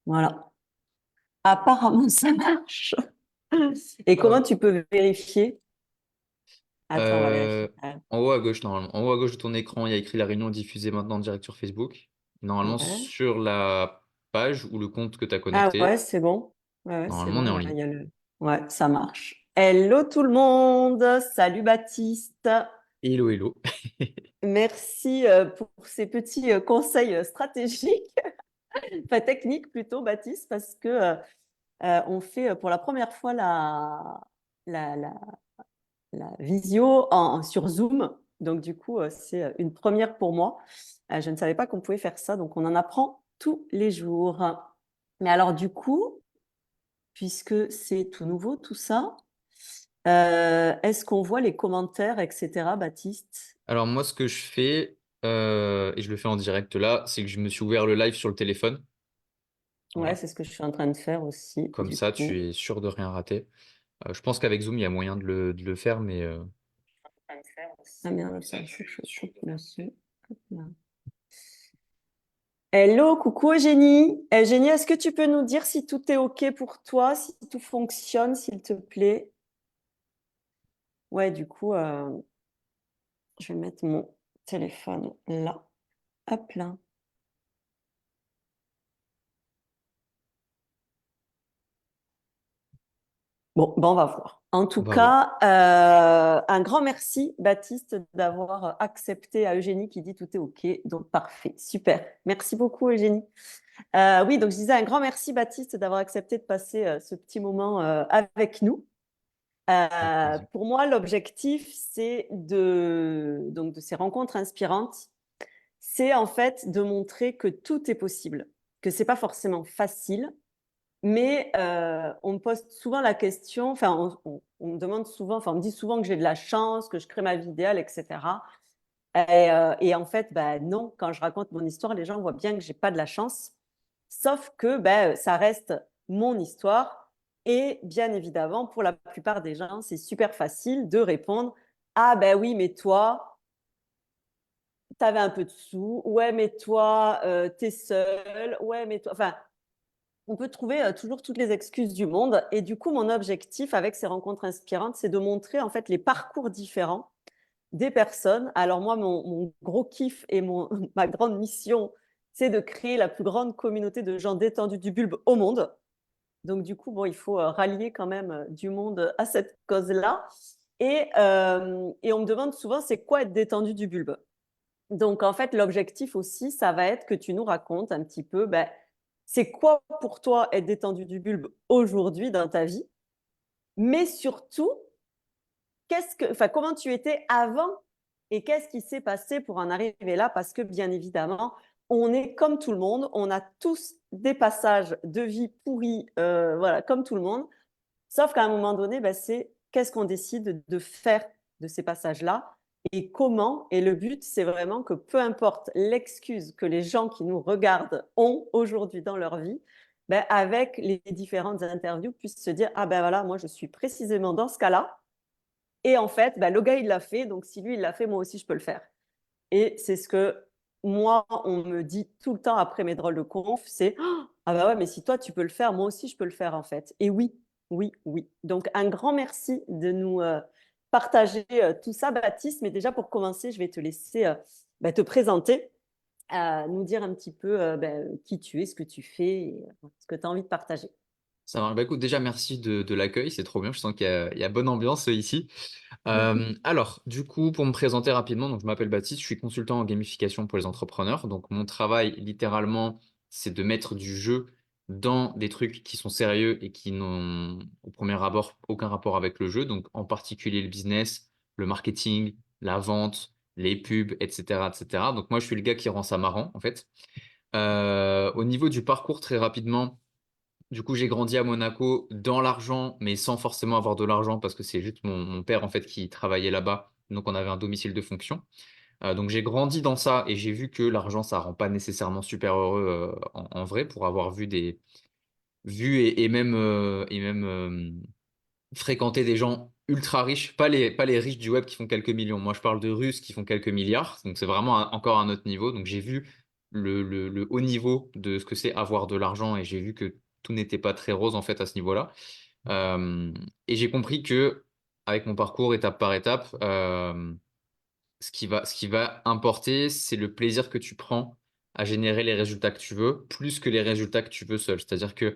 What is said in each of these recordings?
Voilà. Apparemment, ça marche. Et Ah. comment tu peux vérifier? Attends, on va Euh, vérifier. En haut à gauche, normalement. En haut à gauche de ton écran, il y a écrit la réunion est diffusée maintenant en direct sur Facebook. Normalement, Ouais. sur la page ou le compte que tu as Ah ouais, connecté, c'est bon. Ouais, ouais, c'est normalement, on est bon. en Là, ligne. il y a le... Ouais, ça marche. Hello tout le monde. Salut Baptiste. Hello, hello. Merci pour ces petits conseils stratégiques, enfin techniques plutôt, Baptiste, parce que on fait pour la première fois la, la, la visio sur Zoom. Donc, du coup, c'est une première pour moi. Je ne savais pas qu'on pouvait faire ça, donc on en apprend tous les jours. Mais alors, du coup, puisque c'est tout nouveau, tout ça, est-ce qu'on voit les commentaires, etc., Baptiste? Alors, moi, ce que je fais, et je le fais en direct là, c'est que je me suis ouvert le live sur le téléphone. Ouais, Voilà. c'est ce que je suis en train de faire aussi, Comme du ça, tu coup. es sûr de rien rater. Je pense qu'avec Zoom, il y a moyen de le faire, mais Ah merde, ça, il faut que je coupe là-dessus. Hop là. Hello, coucou Eugénie. Eugénie, est-ce que tu peux nous dire si tout est OK pour toi, si tout fonctionne, s'il te plaît? Ouais, du coup, je vais mettre mon téléphone là. Hop là. Bon, ben on va voir. En tout on va voir. cas, un grand merci, Baptiste, d'avoir accepté à Eugénie qui dit tout est OK. Donc, parfait, super. Merci beaucoup, Eugénie. Oui, donc je disais un grand merci, Baptiste, d'avoir accepté de passer ce petit moment avec nous. Avec plaisir. Pour moi, l'objectif, c'est donc de ces rencontres inspirantes, c'est en fait de montrer que tout est possible, que c'est pas forcément facile, mais on me pose souvent la question, enfin, on me demande souvent, enfin, on me dit souvent que j'ai de la chance, que je crée ma vie idéale, etc. Et en fait, bah, non, quand je raconte mon histoire, les gens voient bien que j'ai pas de la chance, sauf que bah, ça reste mon histoire. Et bien évidemment, pour la plupart des gens, c'est super facile de répondre: ah ben oui, mais toi, tu avais un peu de sous, ouais, mais toi, tu es seul, ouais, mais toi. Enfin, on peut trouver toujours toutes les excuses du monde. Et du coup, mon objectif avec ces rencontres inspirantes, c'est de montrer en fait les parcours différents des personnes. Alors moi, mon gros kiff et ma grande mission, c'est de créer la plus grande communauté de gens détendus du bulbe au monde. Donc du coup, bon, il faut rallier quand même du monde à cette cause-là. Et on me demande souvent, c'est quoi être détendu du bulbe? Donc en fait, l'objectif aussi, ça va être que tu nous racontes un petit peu, ben, c'est quoi pour toi être détendu du bulbe aujourd'hui dans ta vie, mais surtout, enfin, comment tu étais avant et qu'est-ce qui s'est passé pour en arriver là? Parce que bien évidemment, on est comme tout le monde, on a tous des passages de vie pourris, voilà, comme tout le monde. Sauf qu'à un moment donné, ben, c'est qu'est-ce qu'on décide de faire de ces passages-là et comment. Et le but, c'est vraiment que peu importe l'excuse que les gens qui nous regardent ont aujourd'hui dans leur vie, ben, avec les différentes interviews, puissent se dire, ah ben voilà, moi je suis précisément dans ce cas-là. Et en fait, bah, le gars, il l'a fait. Donc, si lui, il l'a fait, moi aussi, je peux le faire. Et c'est ce que moi, on me dit tout le temps après mes drôles de conf, c'est ah bah ouais, mais si toi, tu peux le faire, moi aussi, je peux le faire, en fait. Et oui, oui, oui. Donc, un grand merci de nous partager tout ça, Baptiste. Mais déjà, pour commencer, je vais te laisser bah, te présenter, nous dire un petit peu bah, qui tu es, ce que tu fais, et, ce que tu as envie de partager. Ça marche. Bah, écoute, déjà, merci de l'accueil. C'est trop bien. Je sens qu'il y a bonne ambiance ici. Alors, du coup, pour me présenter rapidement, donc, je m'appelle Baptiste. Je suis consultant en gamification pour les entrepreneurs. Donc, mon travail, littéralement, c'est de mettre du jeu dans des trucs qui sont sérieux et qui n'ont, au premier abord, aucun rapport avec le jeu. Donc, en particulier le business, le marketing, la vente, les pubs, etc., etc. Donc, moi, je suis le gars qui rend ça marrant, en fait. Au niveau du parcours, très rapidement, du coup, j'ai grandi à Monaco dans l'argent, mais sans forcément avoir de l'argent parce que c'est juste mon père en fait qui travaillait là-bas. Donc, on avait un domicile de fonction. Donc, j'ai grandi dans ça et j'ai vu que l'argent, ça rend pas nécessairement super heureux en vrai pour avoir vu et même fréquenter des gens ultra riches, pas les riches du web qui font quelques millions. Moi, je parle de Russes qui font quelques milliards. Donc, c'est vraiment encore un autre niveau. Donc, j'ai vu le haut niveau de ce que c'est avoir de l'argent et j'ai vu que tout n'était pas très rose en fait à ce niveau-là. Euh, et j'ai compris que avec mon parcours étape par étape, ce qui va importer, c'est le plaisir que tu prends à générer les résultats que tu veux, plus que les résultats que tu veux seul. C'est-à-dire que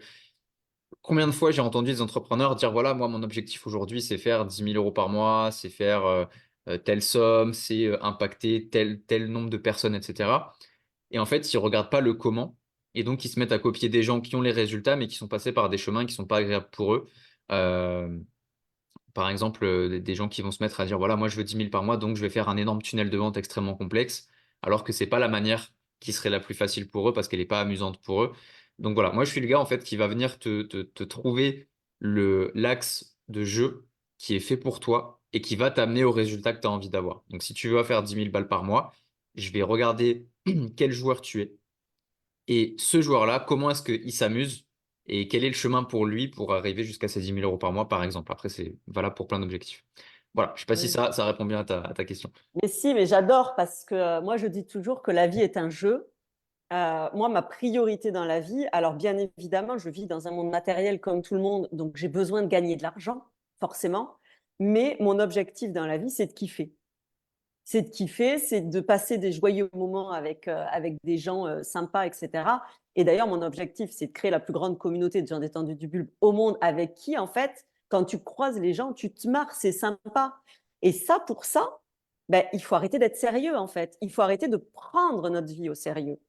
combien de fois j'ai entendu des entrepreneurs dire, voilà, moi, mon objectif aujourd'hui, c'est faire 10 000 € par mois, c'est faire telle somme, c'est impacter tel nombre de personnes, etc. Et en fait, ils ne regardent pas le comment. Et donc, ils se mettent à copier des gens qui ont les résultats, mais qui sont passés par des chemins qui ne sont pas agréables pour eux. Euh, Par exemple, des gens qui vont se mettre à dire, voilà, moi je veux 10 000 par mois, donc je vais faire un énorme tunnel de vente extrêmement complexe, alors que c'est pas la manière qui serait la plus facile pour eux parce qu'elle n'est pas amusante pour eux. Donc voilà, moi je suis le gars en fait qui va venir te trouver l'axe de jeu qui est fait pour toi et qui va t'amener au résultat que tu as envie d'avoir. Donc si tu veux faire 10 000 balles par mois, je vais regarder quel joueur tu es et ce joueur-là, comment est-ce qu'il s'amuse et quel est le chemin pour lui pour arriver jusqu'à ces 10 000 € par mois, par exemple. Après, c'est valable pour plein d'objectifs. Voilà, je ne sais pas si Oui. ça répond bien à ta question. Mais si, mais j'adore parce que moi, je dis toujours que la vie est un jeu. Moi, ma priorité dans la vie, alors bien évidemment, je vis dans un monde matériel comme tout le monde, donc j'ai besoin de gagner de l'argent, forcément. Mais mon objectif dans la vie, c'est de kiffer. C'est de kiffer, c'est de passer des joyeux moments avec des gens sympas, etc. Et d'ailleurs, mon objectif, c'est de créer la plus grande communauté de gens détendus du bulbe au monde avec qui, en fait, quand tu croises les gens, tu te marres, c'est sympa. Et ça, pour ça, ben, il faut arrêter d'être sérieux, en fait. Il faut arrêter de prendre notre vie au sérieux.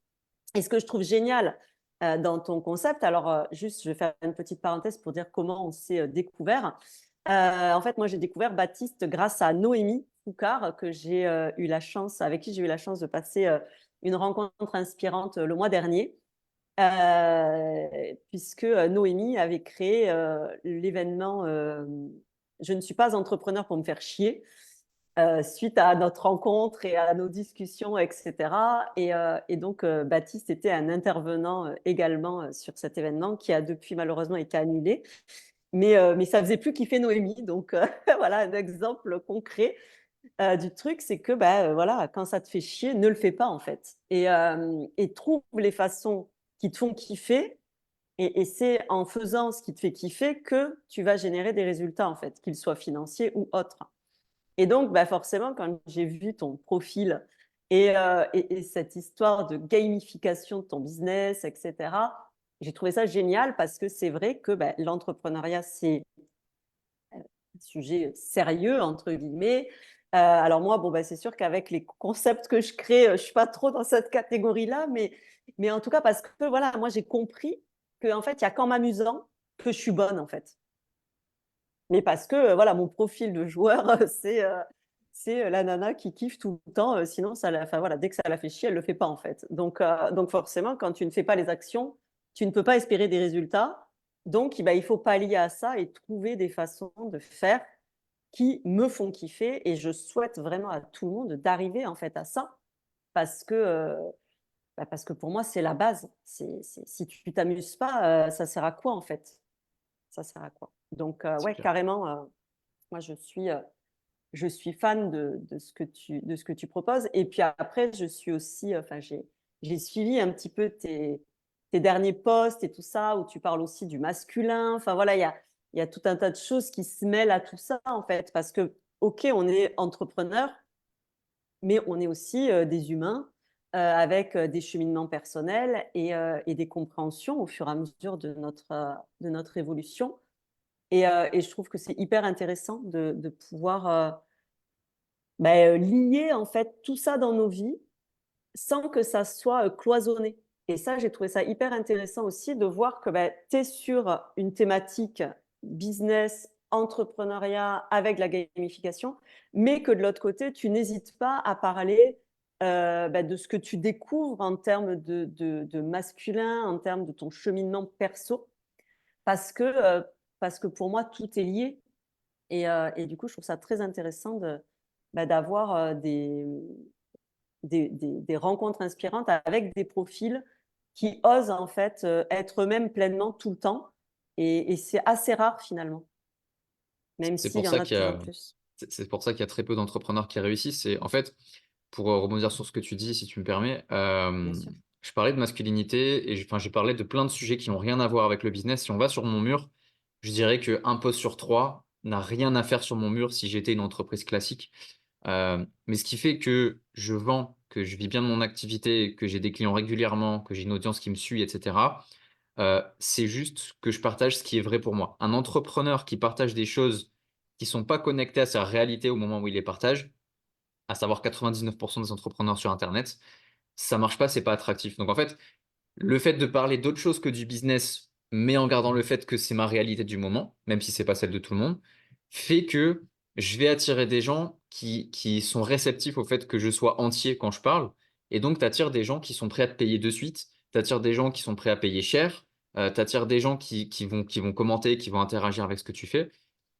Et ce que je trouve génial dans ton concept, alors juste, je vais faire une petite parenthèse pour dire comment on s'est découvert. En fait, moi, j'ai découvert Baptiste grâce à Noémie Foucard, que j'ai eu la chance, avec qui j'ai eu la chance de passer une rencontre inspirante le mois dernier, puisque Noémie avait créé l'événement Je ne suis pas entrepreneur pour me faire chier, suite à notre rencontre et à nos discussions, etc. Et donc, Baptiste était un intervenant également sur cet événement qui a depuis malheureusement été annulé. Mais ça faisait plus kiffer Noémie. Donc, voilà un exemple concret du truc, c'est que bah, voilà, quand ça te fait chier, ne le fais pas en fait. Et trouve les façons qui te font kiffer. Et c'est en faisant ce qui te fait kiffer que tu vas générer des résultats en fait, qu'ils soient financiers ou autres. Et donc, bah forcément, quand j'ai vu ton profil et cette histoire de gamification de ton business, etc., j'ai trouvé ça génial parce que c'est vrai que bah, l'entrepreneuriat, c'est un sujet sérieux, entre guillemets. Alors moi, bon, bah, c'est sûr qu'avec les concepts que je crée, je ne suis pas trop dans cette catégorie-là, mais en tout cas, parce que voilà, moi, j'ai compris qu'en fait, il n'y a qu'en m'amusant que je suis bonne, en fait. Mais parce que voilà, mon profil de joueur, c'est la nana qui kiffe tout le temps. Sinon, enfin, voilà, dès que ça la fait chier, elle le fait pas en fait. Donc forcément, quand tu ne fais pas les actions, tu ne peux pas espérer des résultats. Donc, bah, il faut pallier à ça et trouver des façons de faire qui me font kiffer. Et je souhaite vraiment à tout le monde d'arriver en fait à ça parce que pour moi, c'est la base. Si tu t'amuses pas, ça sert à quoi en fait? Ça sert à quoi? Donc, C'est ouais, clair. carrément, moi, je suis fan de ce que tu proposes. Et puis après, je suis aussi, enfin, j'ai suivi un petit peu tes derniers posts et tout ça, où tu parles aussi du masculin. Enfin, voilà, il y a tout un tas de choses qui se mêlent à tout ça, en fait, parce que, OK, on est entrepreneur, mais on est aussi des humains avec des cheminements personnels et des compréhensions au fur et à mesure de notre évolution. Et je trouve que c'est hyper intéressant de pouvoir lier en fait tout ça dans nos vies sans que ça soit cloisonné. Et ça, j'ai trouvé ça hyper intéressant aussi de voir que tu es sur une thématique business, entrepreneuriat avec la gamification, mais que de l'autre côté, tu n'hésites pas à parler de ce que tu découvres en termes de masculin, en termes de ton cheminement perso, parce que, euh, parce que pour moi, tout est lié. Et du coup, je trouve ça très intéressant d'avoir des rencontres inspirantes avec des profils qui osent en fait être eux-mêmes pleinement tout le temps. Et c'est assez rare finalement, même C'est s'il pour y en ça a de qu'il y plus en a, plus. c'est pour ça qu'il y a très peu d'entrepreneurs qui réussissent. Et en fait, pour rebondir sur ce que tu dis, si tu me permets, Bien sûr. Je parlais de masculinité et enfin, j'ai parlé de plein de sujets qui n'ont rien à voir avec le business. Si on va sur mon mur, je dirais qu'un post sur trois n'a rien à faire sur mon mur si j'étais une entreprise classique. Mais ce qui fait que je vends, que je vis bien de mon activité, que j'ai des clients régulièrement, que j'ai une audience qui me suit, etc., c'est juste que je partage ce qui est vrai pour moi. Un entrepreneur qui partage des choses qui sont pas connectées à sa réalité au moment où il les partage, à savoir 99% des entrepreneurs sur Internet, ça marche pas, c'est pas attractif. Donc en fait, le fait de parler d'autre chose que du business, mais en gardant le fait que c'est ma réalité du moment, même si c'est pas celle de tout le monde, fait que je vais attirer des gens qui sont réceptifs au fait que je sois entier quand je parle. Et donc, tu attires des gens qui sont prêts à te payer de suite. Tu attires des gens qui sont prêts à payer cher. Tu attires des gens qui vont commenter, qui vont interagir avec ce que tu fais.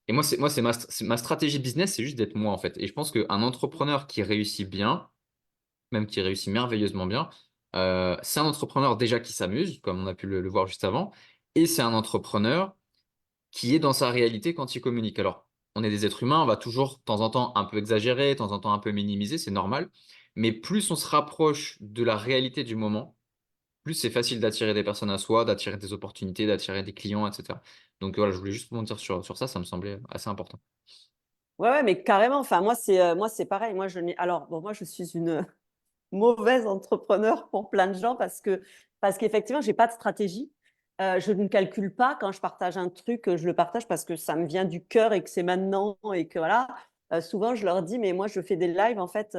Et c'est ma stratégie business, c'est juste d'être moi, en fait. Et je pense qu'un entrepreneur qui réussit bien, même qui réussit merveilleusement bien. C'est un entrepreneur déjà qui s'amuse, comme on a pu le voir juste avant, et c'est un entrepreneur qui est dans sa réalité quand il communique. Alors, on est des êtres humains, on va toujours de temps en temps un peu exagérer, de temps en temps un peu minimiser, c'est normal, mais plus on se rapproche de la réalité du moment, plus c'est facile d'attirer des personnes à soi, d'attirer des opportunités, d'attirer des clients, etc. Donc voilà, je voulais juste monter sur ça, ça me semblait assez important. Ouais, ouais, mais carrément. Enfin, moi, c'est pareil. Moi, je n'ai. Alors, bon, moi, je suis une mauvaise entrepreneur pour plein de gens parce qu'effectivement, j'ai pas de stratégie. Je ne calcule pas quand je partage un truc, je le partage parce que ça me vient du cœur et que c'est maintenant et que voilà. Souvent, je leur dis, mais moi, je fais des lives en fait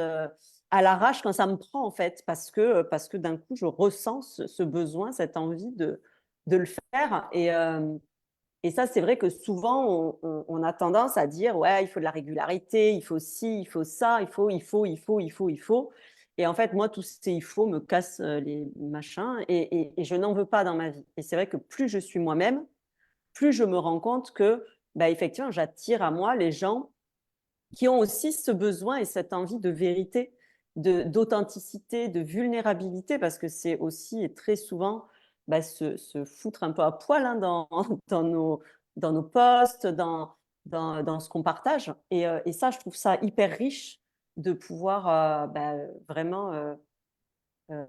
à l'arrache quand ça me prend en fait parce que d'un coup, je ressens ce besoin, cette envie de le faire et ça, c'est vrai que souvent, on a tendance à dire, ouais, il faut de la régularité, il faut ci, il faut ça, il faut. Et en fait, moi, tous ces il faut me cassent les machins et je n'en veux pas dans ma vie. Et c'est vrai que plus je suis moi-même, plus je me rends compte que, bah, effectivement, j'attire à moi les gens qui ont aussi ce besoin et cette envie de vérité, d'authenticité, de vulnérabilité, parce que c'est aussi et très souvent bah, se foutre un peu à poil hein, dans nos posts, dans ce qu'on partage. Et ça, je trouve ça hyper riche de pouvoir bah, vraiment euh,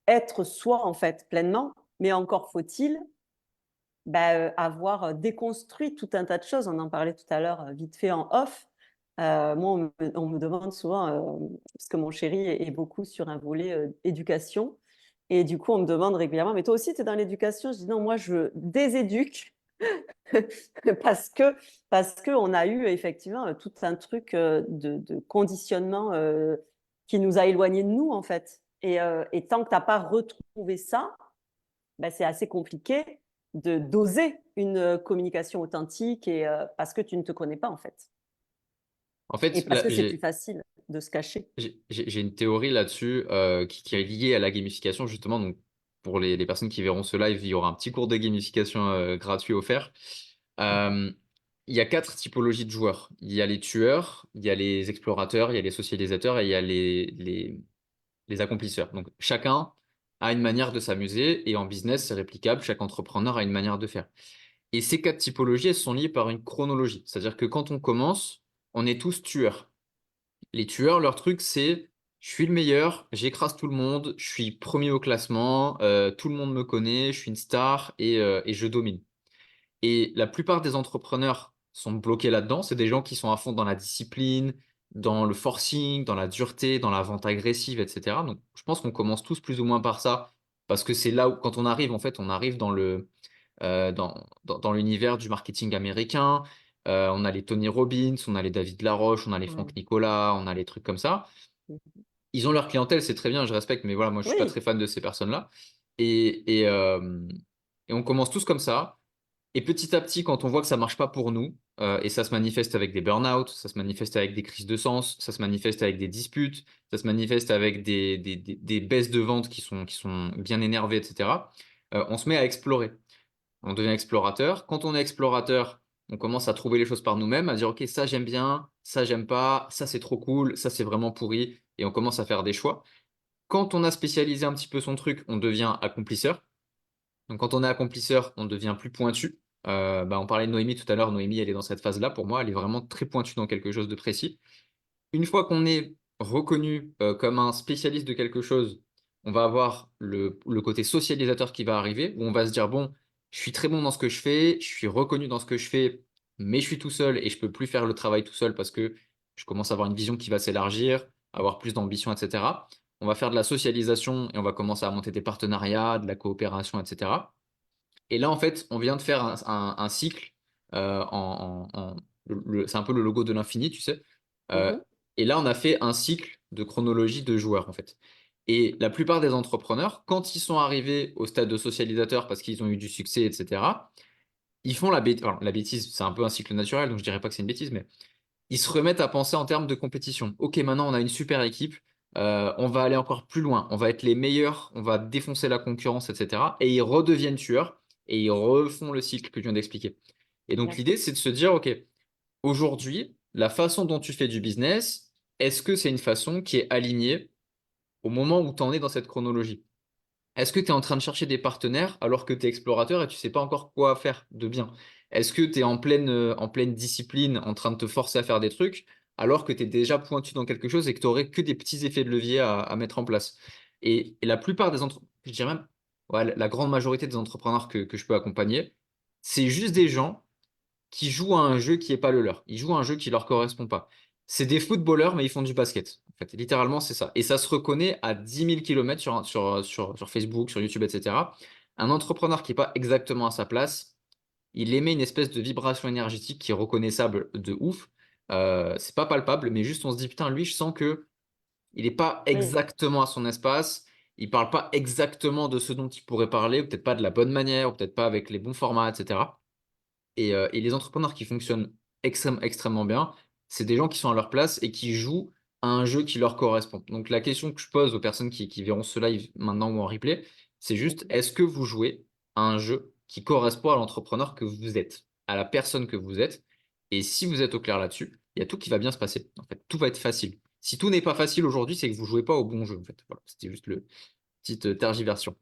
être soi, en fait, pleinement. Mais encore faut-il bah, avoir déconstruit tout un tas de choses. On en parlait tout à l'heure, vite fait en off. Moi, on me demande souvent, parce que mon chéri est beaucoup sur un volet éducation, et du coup, on me demande régulièrement, mais toi aussi, tu es dans l'éducation? Je dis non, moi, je déséduque parce que parce qu'on a eu effectivement tout un truc de conditionnement qui nous a éloignés de nous, en fait. Et tant que tu n'as pas retrouvé ça, bah, c'est assez compliqué de d'oser une communication authentique et parce que tu ne te connais pas en fait En et fait, parce là, que c'est plus facile de se cacher. j'ai une théorie là-dessus qui est liée à la gamification, justement. Donc, pour les personnes qui verront ce live, il y aura un petit cours de gamification gratuit offert. Euh, il y a quatre typologies de joueurs. Il y a les tueurs, il y a les explorateurs, il y a les socialisateurs et il y a les accomplisseurs. Donc, chacun a une manière de s'amuser et en business, c'est réplicable. Chaque entrepreneur a une manière de faire. Et ces quatre typologies, elles sont liées par une chronologie. C'est-à-dire que quand on commence, on est tous tueurs. Les tueurs, leur truc, c'est je suis le meilleur, j'écrase tout le monde, je suis premier au classement, tout le monde me connaît, je suis une star et je domine. Et la plupart des entrepreneurs sont bloqués là-dedans. C'est des gens qui sont à fond dans la discipline, dans le forcing, dans la dureté, dans la vente agressive, etc. Donc, je pense qu'on commence tous plus ou moins par ça, parce que c'est là où, quand on arrive, en fait, on arrive dans l'univers du marketing américain. On a les Tony Robbins, on a les David Laroche, on a les Franck Mm. Nicolas, on a les trucs comme ça. Ils ont leur clientèle, c'est très bien, je respecte, mais voilà, moi, je suis pas Oui, très fan de ces personnes-là. Et on commence tous comme ça. Et petit à petit, quand on voit que ça marche pas pour nous, et ça se manifeste avec des burn-out, ça se manifeste avec des crises de sens, ça se manifeste avec des disputes, ça se manifeste avec des baisses de vente qui sont bien énervées, etc. On se met à explorer. On devient explorateur. Quand on est explorateur, on commence à trouver les choses par nous-mêmes, à dire, OK, ça j'aime bien, ça j'aime pas, ça c'est trop cool, ça c'est vraiment pourri, et on commence à faire des choix. Quand on a spécialisé un petit peu son truc, on devient accomplisseur. Donc, quand on est accomplisseur, on devient plus pointu. On parlait de Noémie tout à l'heure. Noémie, elle est dans cette phase-là. Pour moi, elle est vraiment très pointue dans quelque chose de précis. Une fois qu'on est reconnu comme un spécialiste de quelque chose, on va avoir le côté socialisateur qui va arriver, où on va se dire, bon, je suis très bon dans ce que je fais, je suis reconnu dans ce que je fais, mais je suis tout seul et je peux plus faire le travail tout seul parce que je commence à avoir une vision qui va s'élargir, avoir plus d'ambition, etc. On va faire de la socialisation et on va commencer à monter des partenariats, de la coopération, etc. Et là, en fait, on vient de faire un cycle c'est un peu le logo de l'infini, tu sais. Euh, Mhm. et là, on a fait un cycle de chronologie de joueurs, en fait. Et la plupart des entrepreneurs, quand ils sont arrivés au stade de socialisateur parce qu'ils ont eu du succès, etc., ils font la bêtise. La bêtise, c'est un peu un cycle naturel, donc je dirais pas que c'est une bêtise, mais ils se remettent à penser en termes de compétition. Ok, maintenant on a une super équipe, on va aller encore plus loin, on va être les meilleurs, on va défoncer la concurrence, etc. Et ils redeviennent tueurs et ils refont le cycle que je viens d'expliquer. Et donc l'idée, D'accord. c'est de se dire, ok, aujourd'hui, la façon dont tu fais du business, est-ce que c'est une façon qui est alignée au moment où tu en es dans cette chronologie? Est-ce que tu es en train de chercher des partenaires alors que tu es explorateur et tu sais pas encore quoi faire de bien? Est-ce que tu es en pleine discipline, en train de te forcer à faire des trucs alors que tu es déjà pointu dans quelque chose et que tu n'aurais que des petits effets de levier à mettre en place? Et la plupart des entrepreneurs, je dirais même, ouais, la grande majorité des entrepreneurs que je peux accompagner, c'est juste des gens qui jouent à un jeu qui n'est pas le leur. Ils jouent à un jeu qui ne leur correspond pas. C'est des footballeurs, mais ils font du basket. En fait, littéralement, c'est ça. Et ça se reconnaît à 10 000 kilomètres sur Facebook, sur YouTube, etc. Un entrepreneur qui n'est pas exactement à sa place, il émet une espèce de vibration énergétique qui est reconnaissable de ouf. C'est pas palpable, mais juste on se dit, putain, lui, je sens que il n'est pas Oui, exactement à son espace. Il parle pas exactement de ce dont il pourrait parler, ou peut-être pas de la bonne manière, ou peut-être pas avec les bons formats, etc. Et les entrepreneurs qui fonctionnent extrêmement bien, c'est des gens qui sont à leur place et qui jouent à un jeu qui leur correspond. Donc la question que je pose aux personnes qui verront ce live maintenant ou en replay, c'est juste, mhm. est-ce que vous jouez à un jeu qui correspond à l'entrepreneur que vous êtes, à la personne que vous êtes? Et si vous êtes au clair là-dessus, il y a tout qui va bien se passer. En fait, tout va être facile. Si tout n'est pas facile aujourd'hui, c'est que vous jouez pas au bon jeu. En fait, voilà, c'était juste le petite tergiversion.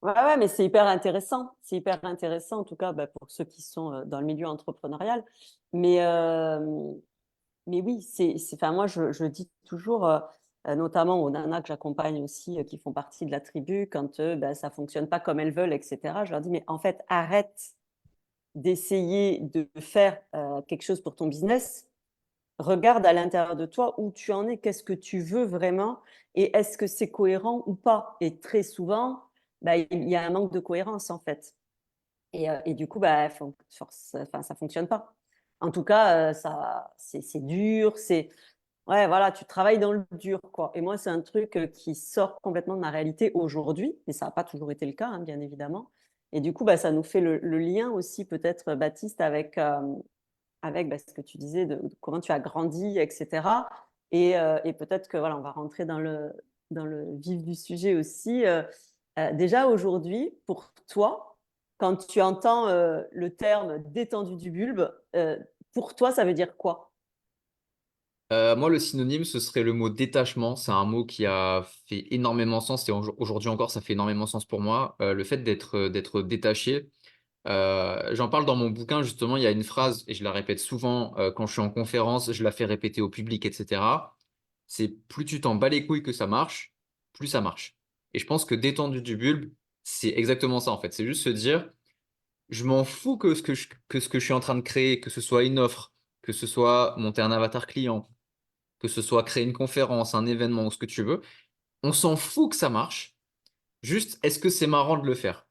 Ouais, ouais, mais c'est hyper intéressant. C'est hyper intéressant, en tout cas, bah, pour ceux qui sont dans le milieu entrepreneurial. Mais, euh, mais oui, enfin, moi, je dis toujours, notamment aux nanas que j'accompagne aussi, qui font partie de la tribu, quand bah, ça fonctionne pas comme elles veulent, etc., je leur dis, mais en fait, arrête d'essayer de faire quelque chose pour ton business. Regarde à l'intérieur de toi où tu en es, qu'est-ce que tu veux vraiment et est-ce que c'est cohérent ou pas. Et très souvent, bah, il y a un manque de cohérence en fait. Et du coup, bah, enfin, ça fonctionne pas. En tout cas, c'est dur, ouais, voilà, tu travailles dans le dur, quoi. Et moi, c'est un truc qui sort complètement de ma réalité aujourd'hui, mais ça n'a pas toujours été le cas, hein, bien évidemment. Et du coup, bah, ça nous fait le lien aussi, peut-être, Baptiste, avec bah, ce que tu disais de comment tu as grandi, etc. Et peut-être que voilà, on va rentrer dans le vif du sujet aussi. Déjà aujourd'hui, pour toi, quand tu entends le terme détendu du bulbe, pour toi, ça veut dire quoi? Moi, le synonyme, ce serait le mot détachement. C'est un mot qui a fait énormément sens et aujourd'hui encore, ça fait énormément sens pour moi. Le fait d'être détaché. J'en parle dans mon bouquin, justement, il y a une phrase, et je la répète souvent quand je suis en conférence, je la fais répéter au public, etc. C'est plus tu t'en bats les couilles que ça marche, plus ça marche. Et je pense que détendu du bulbe, c'est exactement ça, en fait. C'est juste se dire, je m'en fous que ce que je suis en train de créer, que ce soit une offre, que ce soit monter un avatar client, que ce soit créer une conférence, un événement ou ce que tu veux, on s'en fout que ça marche. Juste, est-ce que c'est marrant de le faire?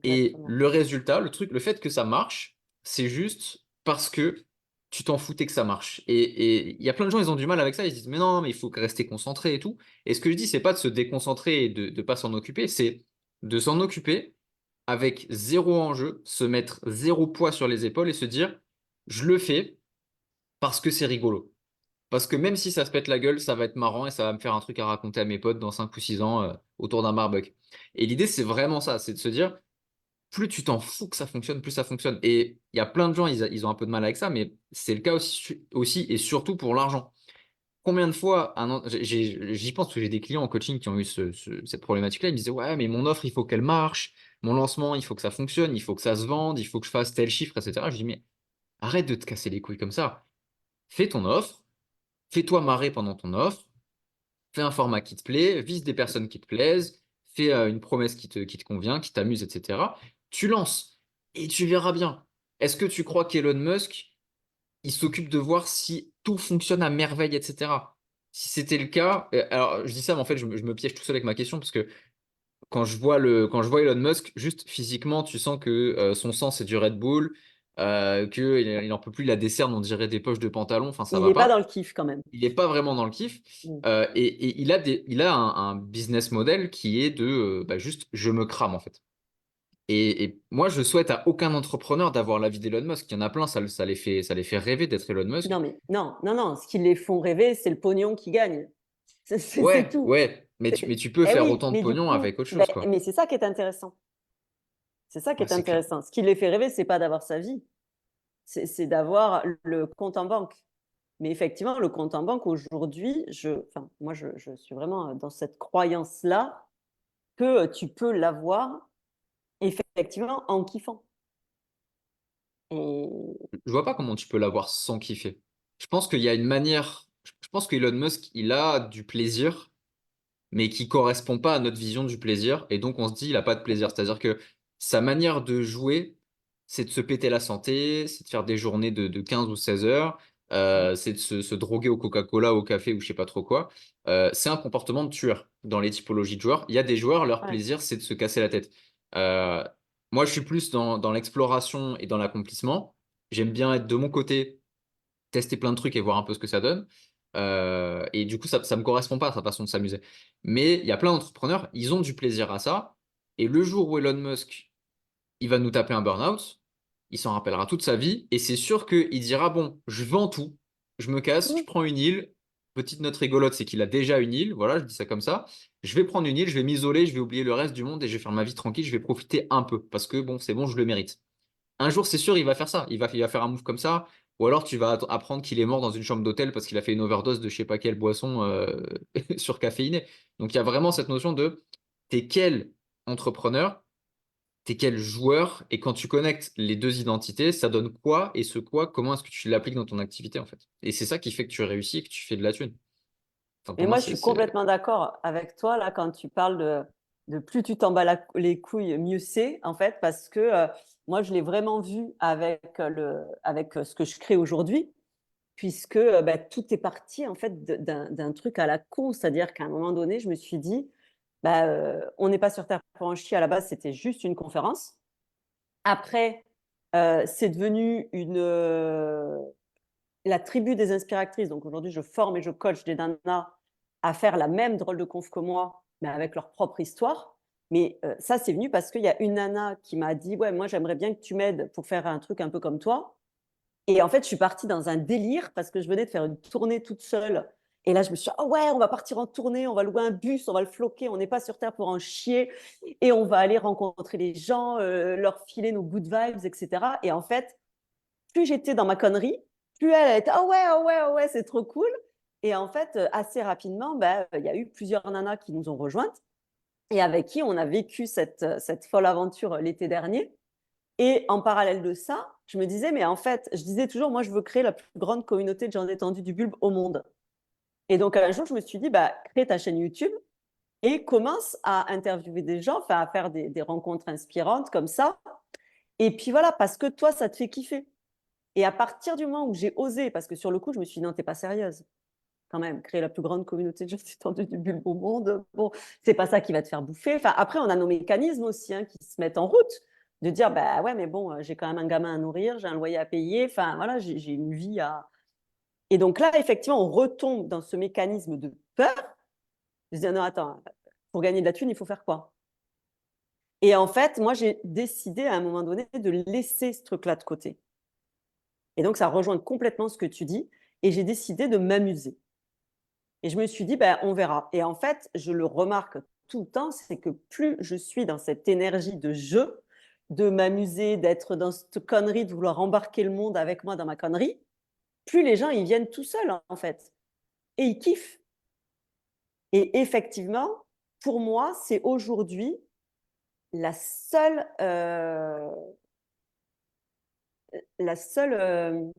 Et Exactement. le résultat, le fait que ça marche, c'est juste parce que tu t'en foutais que ça marche. Et il y a plein de gens, ils ont du mal avec ça. Ils se disent, mais non, mais il faut rester concentré et tout. Et ce que je dis, c'est pas de se déconcentrer et de ne pas s'en occuper, c'est de s'en occuper avec zéro enjeu, se mettre zéro poids sur les épaules et se dire, je le fais parce que c'est rigolo. Parce que même si ça se pète la gueule, ça va être marrant et ça va me faire un truc à raconter à mes potes dans 5 ou 6 ans autour d'un barbecue. Et l'idée, c'est vraiment ça, c'est de se dire, plus tu t'en fous que ça fonctionne, plus ça fonctionne. Et il y a plein de gens, ils ont un peu de mal avec ça, mais c'est le cas aussi et surtout pour l'argent. Combien de fois, j'y pense parce que j'ai des clients en coaching qui ont eu cette problématique-là, ils me disaient, ouais, mais mon offre, il faut qu'elle marche, mon lancement, il faut que ça fonctionne, il faut que ça se vende, il faut que je fasse tel chiffre, etc. Je dis, mais arrête de te casser les couilles comme ça. Fais ton offre, fais-toi marrer pendant ton offre, fais un format qui te plaît, vise des personnes qui te plaisent, fais une promesse qui te convient, qui t'amuse, etc. Tu lances et tu verras bien. Est-ce que tu crois qu'Elon Musk, il s'occupe de voir si tout fonctionne à merveille, etc. Si c'était le cas, alors je dis ça, mais en fait, je me piège tout seul avec ma question parce que quand je vois Elon Musk, juste physiquement, tu sens que son sang, c'est du Red Bull, qu'il en peut plus, il a des cernes, on dirait des poches de pantalon, enfin, ça Il va n'est pas pas. dans le kiff quand même. Il n'est pas vraiment dans le kiff. Mm. Et il a un business model qui est de bah, juste, je me crame, en fait. Et moi, je souhaite à aucun entrepreneur d'avoir la vie d'Elon Musk. Il y en a plein, ça les fait rêver d'être Elon Musk. Non, mais non, non, non. Ce qui les font rêver, c'est le pognon qui gagne. C'est Ouais, tout. ouais, mais tu peux Eh faire oui, autant de mais du pognon coup, avec autre ben, chose, quoi. mais c'est ça qui est intéressant. C'est ça qui Ouais, est c'est clair. intéressant. Ce qui les fait rêver, c'est pas d'avoir sa vie, c'est d'avoir le compte en banque. Mais effectivement, le compte en banque aujourd'hui, enfin, moi, je suis vraiment dans cette croyance-là que tu peux l'avoir effectivement en kiffant. Et Je vois pas comment tu peux l'avoir sans kiffer. Je pense qu'il y a une manière. Je pense qu'Elon Musk, il a du plaisir, mais qui correspond pas à notre vision du plaisir. Et donc, on se dit, il a pas de plaisir. C'est-à-dire que sa manière de jouer, c'est de se péter la santé, c'est de faire des journées de 15 ou 16 heures, c'est de se droguer au Coca-Cola, au café ou je sais pas trop quoi. C'est un comportement de tueur dans les typologies de joueurs. Il y a des joueurs, leur ouais. plaisir, c'est de se casser la tête. Euh, Moi, je suis plus dans l'exploration et dans l'accomplissement. J'aime bien être de mon côté, tester plein de trucs et voir un peu ce que ça donne. Et du coup, ça me correspond pas à sa façon de s'amuser. Mais il y a plein d'entrepreneurs, ils ont du plaisir à ça. Et le jour où Elon Musk, il va nous taper un burn-out, il s'en rappellera toute sa vie. Et c'est sûr qu'il dira, bon, je vends tout, je me casse, je Mmh. prends une île. Petite note rigolote, c'est qu'il a déjà une île. Voilà, je dis ça comme ça. Je vais prendre une île, je vais m'isoler, je vais oublier le reste du monde et je vais faire ma vie tranquille, je vais profiter un peu. Parce que bon, c'est bon, je le mérite. Un jour, c'est sûr, il va faire ça. Il va faire un move comme ça. Ou alors, tu vas apprendre qu'il est mort dans une chambre d'hôtel parce qu'il a fait une overdose de je sais pas quelle boisson surcaféinée. Donc, il y a vraiment cette notion de t'es quel entrepreneur, t'es quel joueur, et quand tu connectes les deux identités, ça donne quoi et ce quoi, comment est-ce que tu l'appliques dans ton activité en fait. Et c'est ça qui fait que tu réussis et que tu fais de la thune. Enfin, Mais pour moi, moi, je suis complètement d'accord avec toi là quand tu parles de plus tu t'en bats les couilles, mieux c'est en fait, parce que moi, je l'ai vraiment vu avec ce que je crée aujourd'hui, puisque bah, tout est parti en fait d'un truc à la con, c'est-à-dire qu'à un moment donné, je me suis dit, bah, on n'est pas sur Terre pour en chier. À la base, c'était juste une conférence. Après, c'est devenu la tribu des inspiratrices. Donc aujourd'hui, je forme et je coach des nanas à faire la même drôle de conf que moi, mais avec leur propre histoire. Mais ça, c'est venu parce qu'il y a une nana qui m'a dit, ouais, moi, j'aimerais bien que tu m'aides pour faire un truc un peu comme toi. Et en fait, je suis partie dans un délire parce que je venais de faire une tournée toute seule. Et là, je me suis dit, oh ouais, on va partir en tournée, on va louer un bus, on va le floquer, on n'est pas sur Terre pour en chier. Et on va aller rencontrer les gens, leur filer nos good vibes, etc. Et en fait, plus j'étais dans ma connerie, plus elle était, oh ouais, oh ouais, oh ouais, c'est trop cool. Et en fait, assez rapidement, bah, il y a eu plusieurs nanas qui nous ont rejointes et avec qui on a vécu cette folle aventure l'été dernier. Et en parallèle de ça, je me disais, mais en fait, je disais toujours, moi, je veux créer la plus grande communauté de gens détendus du bulbe au monde. Et donc, un jour, je me suis dit, bah, crée ta chaîne YouTube et commence à interviewer des gens, enfin, à faire des rencontres inspirantes comme ça. Et puis voilà, parce que toi, ça te fait kiffer. Et à partir du moment où j'ai osé, parce que sur le coup, je me suis dit, non, t'es pas sérieuse. Quand même, créer la plus grande communauté de gens détendus du bulbe au monde, bon, c'est pas ça qui va te faire bouffer. Enfin, après, on a nos mécanismes aussi hein, qui se mettent en route, de dire, bah ouais, mais bon, j'ai quand même un gamin à nourrir, j'ai un loyer à payer, enfin voilà, j'ai une vie à. Et donc là, effectivement, on retombe dans ce mécanisme de peur, de se dire, non, attends, pour gagner de la thune, il faut faire quoi? Et en fait, moi, j'ai décidé à un moment donné de laisser ce truc-là de côté. Et donc, ça rejoint complètement ce que tu dis. Et j'ai décidé de m'amuser. Et je me suis dit, ben, on verra. Et en fait, je le remarque tout le temps, c'est que plus je suis dans cette énergie de jeu, de m'amuser, d'être dans cette connerie, de vouloir embarquer le monde avec moi dans ma connerie, plus les gens, ils viennent tout seuls, en fait. Et ils kiffent. Et effectivement, pour moi, c'est aujourd'hui la seule, la seule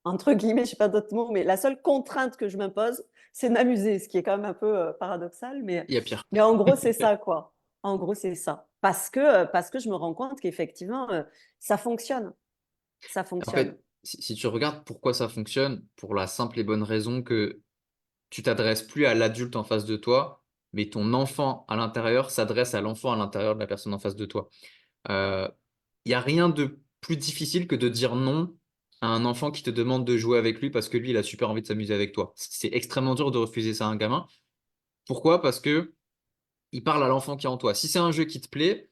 entre guillemets, je sais pas d'autres mots, mais la seule contrainte que je m'impose, c'est de m'amuser, ce qui est quand même un peu paradoxal, Il y a pire. mais en gros, c'est ça, quoi. En gros, c'est ça. Parce que je me rends compte qu'effectivement, ça fonctionne. Ça En fonctionne. fait, si tu regardes pourquoi ça fonctionne, pour la simple et bonne raison que tu t'adresses plus à l'adulte en face de toi, mais ton enfant à l'intérieur s'adresse à l'enfant à l'intérieur de la personne en face de toi. Il n'y a rien de plus difficile que de dire non à un enfant qui te demande de jouer avec lui parce que lui, il a super envie de s'amuser avec toi. C'est extrêmement dur de refuser ça à un gamin. Pourquoi? Parce que il parle à l'enfant qui est en toi. Si c'est un jeu qui te plaît,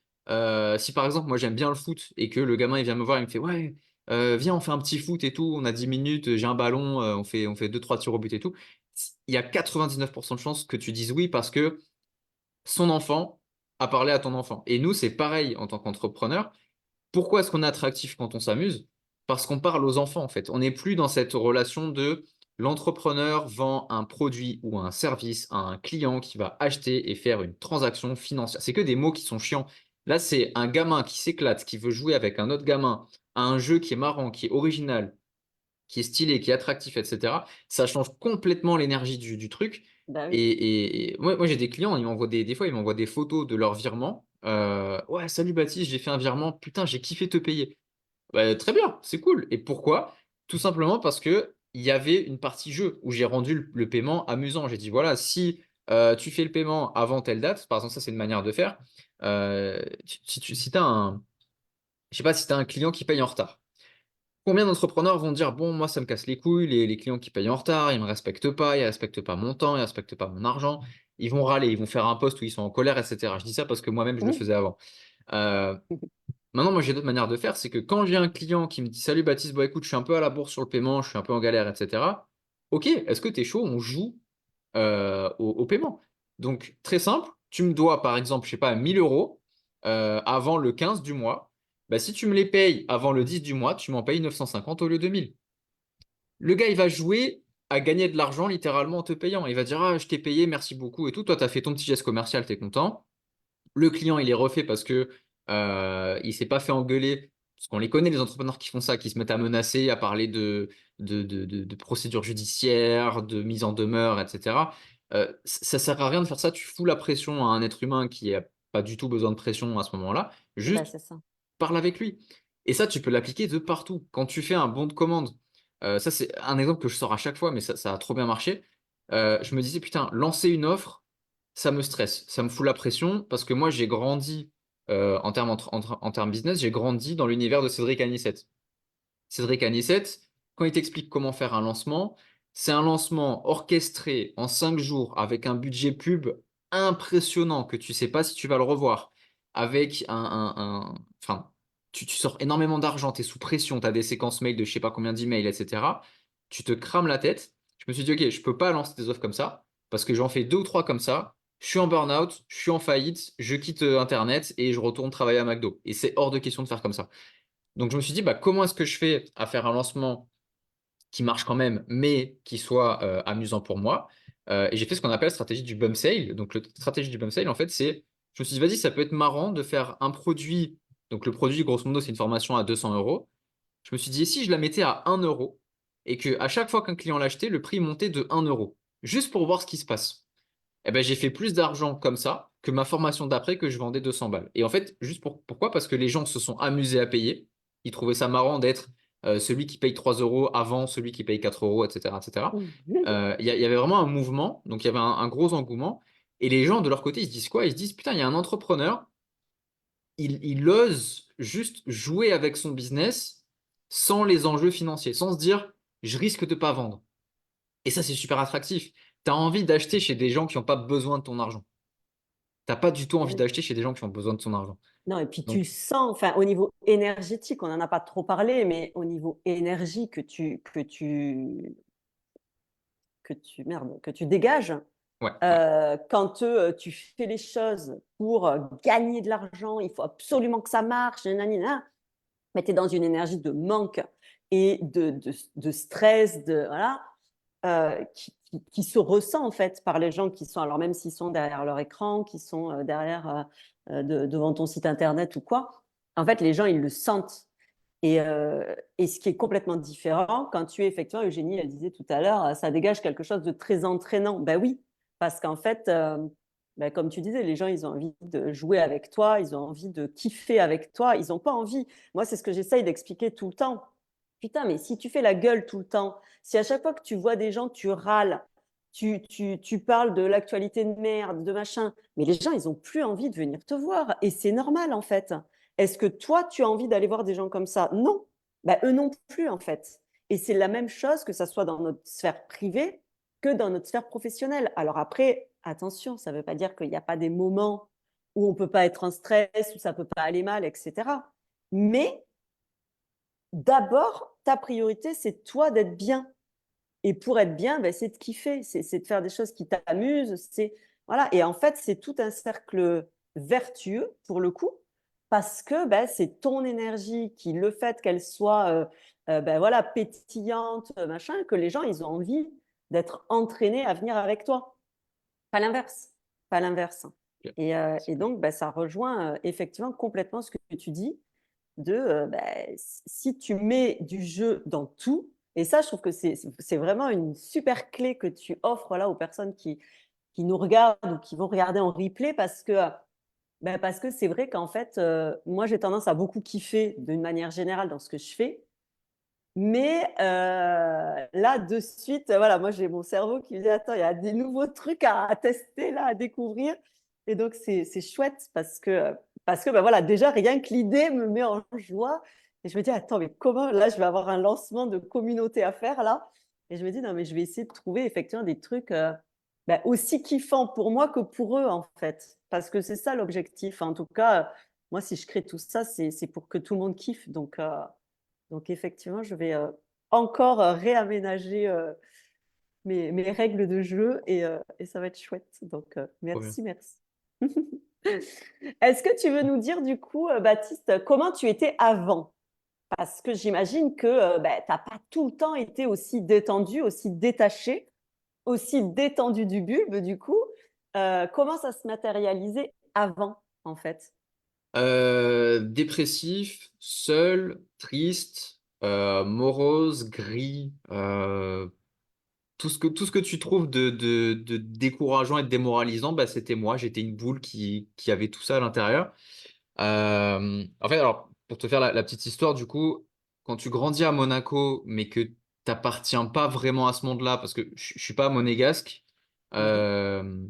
si par exemple, moi j'aime bien le foot et que le gamin il vient me voir, il me fait ouais, viens, on fait un petit foot et tout, on a 10 minutes, j'ai un ballon, on fait 2-3 tirs au but et tout. Il y a 99% de chances que tu dises oui parce que son enfant a parlé à ton enfant. Et nous, c'est pareil en tant qu'entrepreneur. Pourquoi est-ce qu'on est attractif quand on s'amuse? Parce qu'on parle aux enfants, en fait. On n'est plus dans cette relation de l'entrepreneur vend un produit ou un service à un client qui va acheter et faire une transaction financière. C'est que des mots qui sont chiants. Là, c'est un gamin qui s'éclate, qui veut jouer avec un autre gamin à un jeu qui est marrant, qui est original, qui est stylé, qui est attractif, etc. Ça change complètement l'énergie du truc. Bah oui. Et moi j'ai des clients, des fois, ils m'envoient des photos de leur virement. Ouais, salut Baptiste, j'ai fait un virement. Putain, j'ai kiffé te payer. Bah, très bien, c'est cool. Et pourquoi? Tout simplement parce que il y avait une partie jeu où j'ai rendu le paiement amusant. J'ai dit, voilà, si tu fais le paiement avant telle date, par exemple, ça c'est une manière de faire. Si tu as je sais pas, si tu as un client qui paye en retard. Combien d'entrepreneurs vont dire, bon, moi, ça me casse les couilles, les clients qui payent en retard, ils me respectent pas, ils respectent pas mon temps, ils respectent pas mon argent. Ils vont râler, ils vont faire un post où ils sont en colère, etc. Je dis ça parce que moi-même, je le faisais avant. Euh, Maintenant, moi, j'ai d'autres manières de faire. C'est que quand j'ai un client qui me dit, salut Baptiste, bon, écoute, je suis un peu à la bourse sur le paiement, je suis un peu en galère, etc. Ok, est-ce que tu es chaud? On joue au paiement. Donc, très simple, tu me dois, par exemple, je sais pas, 1000 euros avant le 15 du mois. Bah, si tu me les payes avant le 10 du mois, tu m'en payes 950 au lieu de 1000. Le gars, il va jouer à gagner de l'argent littéralement en te payant. Il va dire, ah, je t'ai payé, merci beaucoup et tout. Toi, tu as fait ton petit geste commercial, tu es content. Le client, il est refait parce que il s'est pas fait engueuler. Parce qu'on les connaît, les entrepreneurs qui font ça, qui se mettent à menacer, à parler de procédures judiciaires, de mise en demeure, etc. Ça sert à rien de faire ça. Tu fous la pression à un être humain qui n'a pas du tout besoin de pression à ce moment-là. Bah, Juste c'est ça. parle avec lui. Et ça, tu peux l'appliquer de partout. Quand tu fais un bon de commande, ça c'est un exemple que je sors à chaque fois, mais ça a trop bien marché. Je me disais, putain, lancer une offre, ça me stresse, ça me fout la pression, parce que moi j'ai grandi en termes business, j'ai grandi dans l'univers de Cédric Anissette. Cédric Anissette, quand il t'explique comment faire un lancement, c'est un lancement orchestré en 5 jours avec un budget pub impressionnant que tu sais pas si tu vas le revoir. Avec enfin, tu sors énormément d'argent, tu es sous pression, tu as des séquences mail de je sais pas combien d'emails, etc. Tu te crames la tête. Je me suis dit, ok, je peux pas lancer des offres comme ça parce que j'en fais deux ou trois comme ça. Je suis en burn-out, je suis en faillite, je quitte Internet et je retourne travailler à McDo. Et c'est hors de question de faire comme ça. Donc je me suis dit, bah, comment est-ce que je fais à faire un lancement qui marche quand même, mais qui soit amusant pour moi? Et j'ai fait ce qu'on appelle la stratégie du bump sale. Donc la stratégie du bump sale, en fait, je me suis dit, vas-y, ça peut être marrant de faire un produit. Donc le produit, grosso modo, c'est une formation à 200 euros. Je me suis dit, et si je la mettais à 1 euro et que à chaque fois qu'un client l'achetait, le prix montait de 1 euro, juste pour voir ce qui se passe. Eh ben, j'ai fait plus d'argent comme ça que ma formation d'après que je vendais 200 balles. Et en fait, pourquoi? Parce que les gens se sont amusés à payer. Ils trouvaient ça marrant d'être celui qui paye 3 euros avant celui qui paye 4 euros, etc., etc. Il y avait vraiment un mouvement, donc il y avait un gros engouement. Et les gens, de leur côté, ils se disent quoi? Ils se disent, putain, il y a un entrepreneur, il ose juste jouer avec son business sans les enjeux financiers, sans se dire, je risque de pas vendre. Et ça, c'est super attractif. Tu as envie d'acheter chez des gens qui n'ont pas besoin de ton argent. T'as pas du tout envie d'acheter chez des gens qui ont besoin de ton argent. Non, et puis tu Donc, sens, enfin, au niveau énergétique, on n'en a pas trop parlé, mais au niveau énergie que tu dégages, ouais, ouais. quand tu fais les choses pour gagner de l'argent, il faut absolument que ça marche, nanana, mais tu es dans une énergie de manque et de stress, voilà, qui se ressent en fait par les gens qui sont, alors même s'ils sont derrière leur écran, qui sont derrière devant ton site internet ou quoi, en fait les gens ils le sentent. Et ce qui est complètement différent, quand tu es effectivement, Eugénie, elle disait tout à l'heure, ça dégage quelque chose de très entraînant. Ben oui, parce qu'en fait, ben comme tu disais, les gens, ils ont envie de jouer avec toi, ils ont envie de kiffer avec toi, ils n'ont pas envie. Moi, c'est ce que j'essaye d'expliquer tout le temps. Putain, mais si tu fais la gueule tout le temps, si à chaque fois que tu vois des gens, tu râles, tu parles de l'actualité de merde, de machin, mais les gens, ils n'ont plus envie de venir te voir. Et c'est normal, en fait. Est-ce que toi, tu as envie d'aller voir des gens comme ça? Non. Bah, eux non plus, en fait. Et c'est la même chose que ça soit dans notre sphère privée que dans notre sphère professionnelle. Alors après, attention, ça ne veut pas dire qu'il n'y a pas des moments où on ne peut pas être en stress, où ça ne peut pas aller mal, etc. Mais d'abord, ta priorité, c'est toi d'être bien. Et pour être bien, ben, c'est de kiffer, c'est de faire des choses qui t'amusent. Voilà. Et en fait, c'est tout un cercle vertueux pour le coup, parce que ben, c'est ton énergie qui, le fait qu'elle soit ben, voilà, pétillante, machin, que les gens, ils ont envie d'être entraînés à venir avec toi. Pas l'inverse. Pas l'inverse. Ok. Et donc, ben, ça rejoint effectivement complètement ce que tu dis de ben, si tu mets du jeu dans tout, et ça, je trouve que c'est vraiment une super clé que tu offres là aux personnes qui nous regardent ou qui vont regarder en replay parce que c'est vrai qu'en fait, moi, j'ai tendance à beaucoup kiffer d'une manière générale dans ce que je fais. Mais là, de suite, voilà, moi, j'ai mon cerveau qui me dit, attends, il y a des nouveaux trucs à tester, là, à découvrir. Et donc, c'est chouette parce que bah, voilà, déjà, rien que l'idée me met en joie. Et je me dis, attends, mais comment, là, je vais avoir un lancement de communauté à faire, là. Et je me dis, non, mais je vais essayer de trouver effectivement des trucs bah, aussi kiffants pour moi que pour eux, en fait. Parce que c'est ça l'objectif. En tout cas, moi, si je crée tout ça, c'est pour que tout le monde kiffe. Donc effectivement, je vais encore réaménager mes règles de jeu et ça va être chouette. Donc Trop bien. merci, merci. Est-ce que tu veux nous dire du coup, Baptiste, comment tu étais avant? Parce que j'imagine que bah, tu n'as pas tout le temps été aussi détendu, aussi détaché, aussi détendu du bulbe du coup. Comment ça se matérialisait avant, en fait? Dépressif, seul, triste, morose, gris, tout ce que tu trouves de décourageant et de démoralisant, bah, c'était moi. J'étais une boule qui avait tout ça à l'intérieur. En fait, alors, pour te faire la petite histoire, du coup, quand tu grandis à Monaco, mais que t'appartiens pas vraiment à ce monde-là, parce que je suis pas monégasque, Mhm. euh,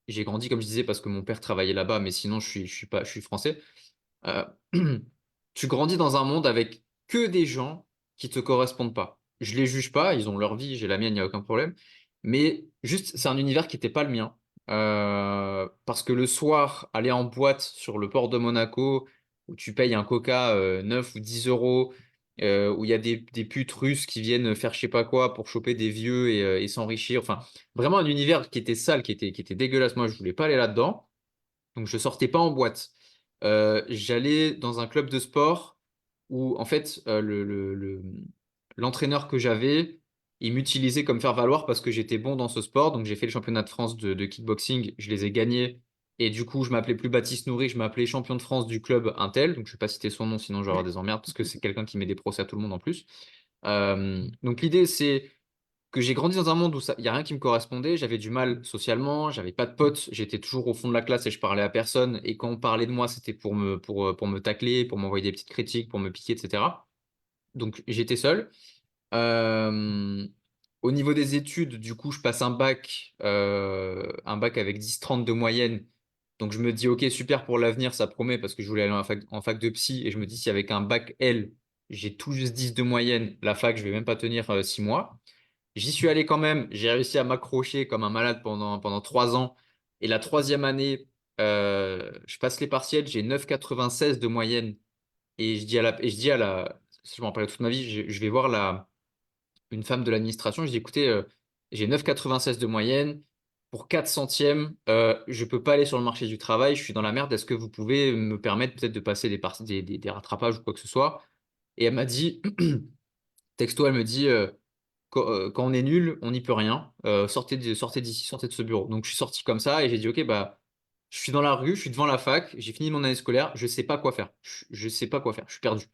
j'ai grandi, comme je disais, parce que mon père travaillait là-bas, mais sinon, je suis français. Euh, Tu grandis dans un monde avec que des gens qui te correspondent pas. Je les juge pas, ils ont leur vie, j'ai la mienne, il n'y a aucun problème. Mais juste, c'est un univers qui n'était pas le mien. Parce que le soir, aller en boîte sur le port de Monaco, où tu payes un coca 9 ou 10 euros, où il y a des putes russes qui viennent faire je sais pas quoi pour choper des vieux et s'enrichir. Enfin, vraiment un univers qui était sale, qui était dégueulasse. Moi, je voulais pas aller là-dedans. Donc, je sortais pas en boîte. J'allais dans un club de sport où, en fait, l'entraîneur que j'avais, il m'utilisait comme faire-valoir parce que j'étais bon dans ce sport. Donc, j'ai fait le championnat de France de kickboxing. Je les ai gagnés. Et du coup, je m'appelais plus Baptiste Nourri, je m'appelais champion de France du club Intel. Donc, je vais pas citer son nom, sinon je vais avoir des emmerdes parce que c'est quelqu'un qui met des procès à tout le monde en plus. Donc, l'idée, c'est que j'ai grandi dans un monde où il n'y a rien qui me correspondait, j'avais du mal socialement, j'avais pas de potes, j'étais toujours au fond de la classe et je parlais à personne. Et quand on parlait de moi, c'était pour me tacler, pour m'envoyer des petites critiques, pour me piquer, etc. Donc j'étais seul. Euh, Au niveau des études, du coup, je passe un bac avec 10,30 de moyenne. Donc je me dis, ok, super pour l'avenir, ça promet, parce que je voulais aller en fac de psy. Et je me dis, si avec un bac L, j'ai tout juste 10 de moyenne, la fac, je vais même pas tenir 6 mois. J'y suis allé quand même. J'ai réussi à m'accrocher comme un malade pendant 3 ans. Et la troisième année, je passe les partiels, j'ai 9,96 de moyenne. Et je dis à la, je m'en rappelle toute ma vie, je vais voir une femme de l'administration. Je dis, écoutez, j'ai 9,96 de moyenne. Pour 4 centièmes, je peux pas aller sur le marché du travail. Je suis dans la merde. Est-ce que vous pouvez me permettre peut-être de passer des rattrapages ou quoi que ce soit? Et elle m'a dit, texto, elle me dit, quand on est nul, on n'y peut rien. Sortez d'ici, sortez de ce bureau. Donc je suis sorti comme ça et j'ai dit, ok, bah, Je suis dans la rue, je suis devant la fac, j'ai fini mon année scolaire, je sais pas quoi faire. Je sais pas quoi faire, je suis perdu.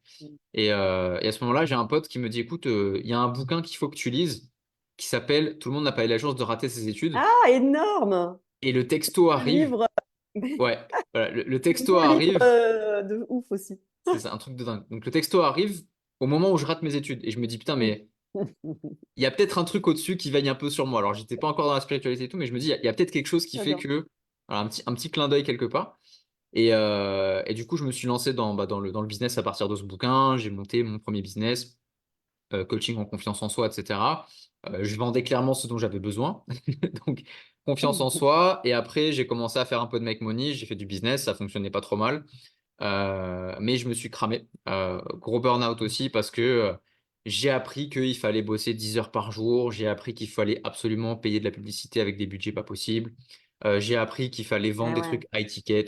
Et à ce moment-là, j'ai un pote qui me dit, écoute, il y a un bouquin qu'il faut que tu lises qui s'appelle Tout le monde n'a pas eu la chance de rater ses études. Ah, énorme! Et le texto Un arrive. livre, Ouais, voilà, le un texto livre arrive. de ouf aussi. C'est ça, un truc de dingue. Donc le texto arrive au moment où je rate mes études. Et je me dis, putain, mais il y a peut-être un truc au-dessus qui veille un peu sur moi. Alors, j'étais pas encore dans la spiritualité et tout, mais je me dis, il y a peut-être quelque chose qui fait J'adore. que. Voilà, un petit clin d'œil quelque part. Et du coup, je me suis lancé dans le business à partir de ce bouquin. J'ai monté mon premier business, coaching en confiance en soi, etc. Je vendais clairement ce dont j'avais besoin. Donc, confiance en soi. Et après, j'ai commencé à faire un peu de make money. J'ai fait du business, ça fonctionnait pas trop mal. Mais je me suis cramé. Gros burn-out aussi parce que j'ai appris qu'il fallait bosser 10 heures par jour. J'ai appris qu'il fallait absolument payer de la publicité avec des budgets pas possibles. J'ai appris qu'il fallait vendre Ah des ouais. trucs high ticket.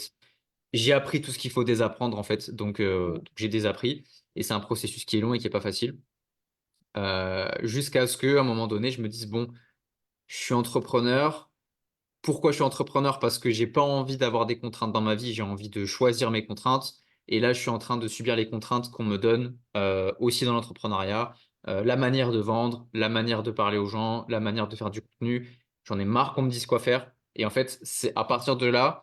J'ai appris tout ce qu'il faut désapprendre en fait. Donc, j'ai désappris. Et c'est un processus qui est long et qui est pas facile. Jusqu'à ce qu'à un moment donné, je me dise, bon, je suis entrepreneur. Pourquoi je suis entrepreneur? Parce que j'ai pas envie d'avoir des contraintes dans ma vie, j'ai envie de choisir mes contraintes. Et là, je suis en train de subir les contraintes qu'on me donne aussi dans l'entrepreneuriat. La manière de vendre, la manière de parler aux gens, la manière de faire du contenu. J'en ai marre qu'on me dise quoi faire. Et en fait, c'est à partir de là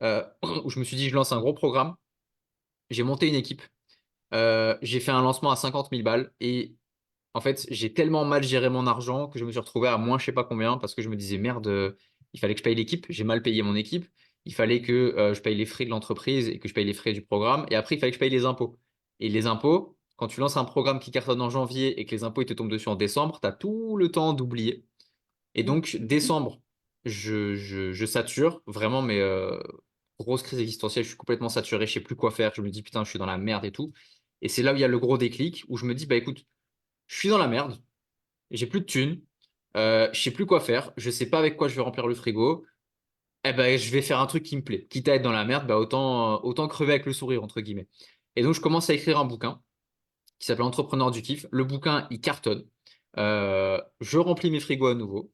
où je me suis dit, je lance un gros programme. J'ai monté une équipe. J'ai fait un lancement à 50 000 balles. Et en fait, j'ai tellement mal géré mon argent que je me suis retrouvé à moins je sais pas combien parce que je me disais merde, il fallait que je paye l'équipe. J'ai mal payé mon équipe. Il fallait que je paye les frais de l'entreprise et que je paye les frais du programme. Et après, il fallait que je paye les impôts. Et les impôts, quand tu lances un programme qui cartonne en janvier et que les impôts ils te tombent dessus en décembre, tu as tout le temps d'oublier. Et donc, décembre, je sature vraiment, mais grosse crise existentielle. Je suis complètement saturé. Je sais plus quoi faire. Je me dis putain, je suis dans la merde et tout. Et c'est là où il y a le gros déclic où je me dis bah écoute, je suis dans la merde. J'ai plus de thunes, je sais plus quoi faire, je sais pas avec quoi je vais remplir le frigo. Eh ben, je vais faire un truc qui me plaît. Quitte à être dans la merde, bah autant crever avec le sourire, entre guillemets. Et donc, je commence à écrire un bouquin qui s'appelle Entrepreneur du kiff. Le bouquin, il cartonne. Je remplis mes frigos à nouveau.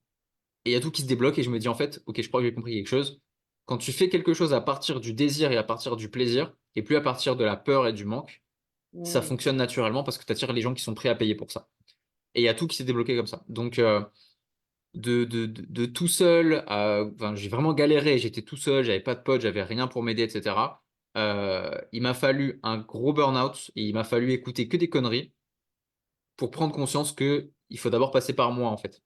Et il y a tout qui se débloque et je me dis en fait, ok, je crois que j'ai compris quelque chose. Quand tu fais quelque chose à partir du désir et à partir du plaisir, et plus à partir de la peur et du manque, ça Mm. fonctionne naturellement parce que tu attires les gens qui sont prêts à payer pour ça. Et il y a tout qui s'est débloqué comme ça. Donc, de tout seul, enfin, j'ai vraiment galéré, j'étais tout seul, j'avais pas de potes, j'avais rien pour m'aider, etc. Il m'a fallu un gros burn-out et il m'a fallu écouter que des conneries pour prendre conscience que il faut d'abord passer par moi en fait,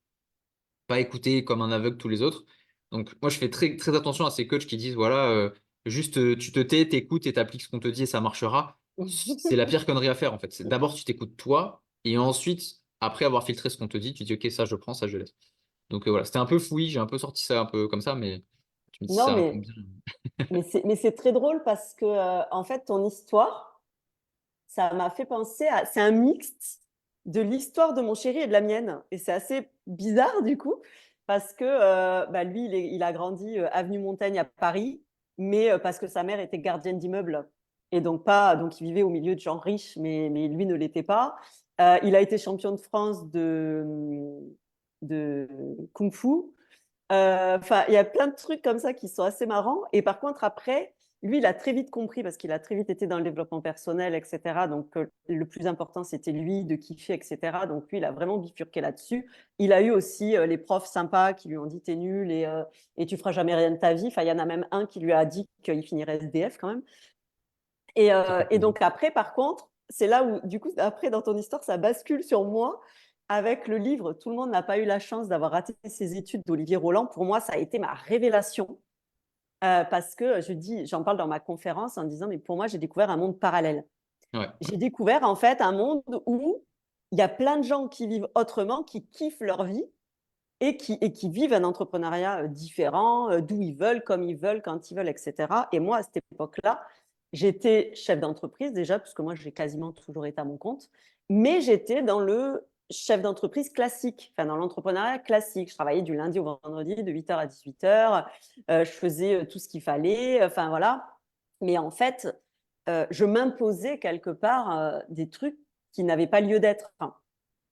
pas écouter comme un aveugle tous les autres. Donc moi je fais très très attention à ces coachs qui disent voilà juste tu te tais, t'écoutes et t'appliques ce qu'on te dit et ça marchera. C'est la pire connerie à faire en fait. C'est d'abord tu t'écoutes toi et ensuite après avoir filtré ce qu'on te dit, tu dis ok ça je prends, ça je laisse. Donc voilà, c'était un peu fouillis, j'ai un peu sorti ça un peu comme ça, mais tu me dis Non, ça répond bien. mais c'est très drôle parce que, en fait, ton histoire, ça m'a fait penser à. C'est un mixte de l'histoire de mon chéri et de la mienne. Et c'est assez bizarre, du coup, parce que bah, lui, il a grandi avenue Montaigne à Paris, mais parce que sa mère était gardienne d'immeuble. Et donc, pas, donc, il vivait au milieu de gens riches, mais lui ne l'était pas. Il a été champion de France de kung-fu. Enfin, il y a plein de trucs comme ça qui sont assez marrants. Et par contre, après, lui, il a très vite compris parce qu'il a très vite été dans le développement personnel, etc. Donc, le plus important, c'était lui de kiffer, etc. Donc, lui, il a vraiment bifurqué là-dessus. Il a eu aussi les profs sympas qui lui ont dit t'es nul et tu feras jamais rien de ta vie. Enfin, il y en a même un qui lui a dit qu'il finirait SDF quand même. Ça fait Et plaisir. donc après, par contre, c'est là où, du coup, après, dans ton histoire, ça bascule sur moi avec le livre Tout le monde n'a pas eu la chance d'avoir raté ses études d'Olivier Roland. Pour moi, ça a été ma révélation parce que j'en parle dans ma conférence en disant, mais pour moi, j'ai découvert un monde parallèle. Ouais, J'ai découvert en fait un monde où il y a plein de gens qui vivent autrement, qui kiffent leur vie et qui vivent un entrepreneuriat différent, d'où ils veulent, comme ils veulent, quand ils veulent, etc. Et moi, à cette époque-là, j'étais chef d'entreprise déjà, parce que moi, j'ai quasiment toujours été à mon compte, mais j'étais dans le chef d'entreprise classique, enfin dans l'entrepreneuriat classique. Je travaillais du lundi au vendredi, de 8h à 18h, je faisais tout ce qu'il fallait, enfin voilà. Mais en fait, je m'imposais quelque part des trucs qui n'avaient pas lieu d'être, enfin,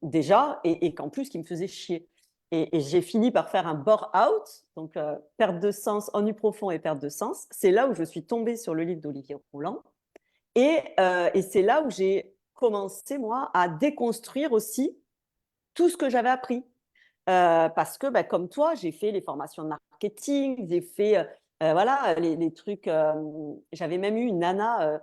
déjà, et qu'en plus, qui me faisaient chier. Et j'ai fini par faire un bore-out, donc perte de sens, ennui profond et perte de sens. C'est là où je suis tombée sur le livre d'Olivier Rouland. Et c'est là où j'ai commencé, moi, à déconstruire aussi tout ce que j'avais appris. Parce que, bah, comme toi, j'ai fait les formations de marketing, j'ai fait voilà, les trucs. J'avais même eu une nana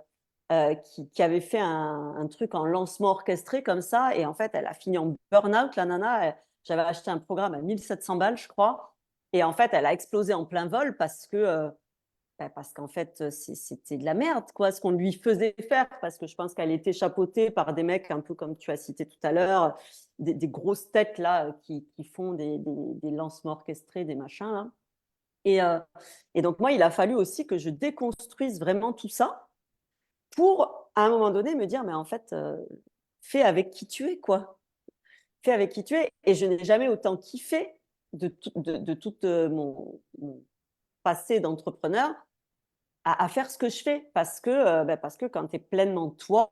qui avait fait un truc en lancement orchestré comme ça. Et en fait, elle a fini en burn-out, la nana. J'avais acheté un programme à 1700 balles, je crois. Et en fait, elle a explosé en plein vol parce qu'en fait, c'était de la merde, quoi, ce qu'on lui faisait faire, parce que je pense qu'elle était chapeautée par des mecs, un peu comme tu as cité tout à l'heure, des grosses têtes là qui font des lancements orchestrés, des machins là. Et, euh, et donc moi, il a fallu aussi que je déconstruise vraiment tout ça pour, à un moment donné, me dire, mais en fait, fais avec qui tu es, quoi. Fais avec qui tu es. Et je n'ai jamais autant kiffé de tout mon passé d'entrepreneur à faire ce que je fais parce que quand tu es pleinement toi,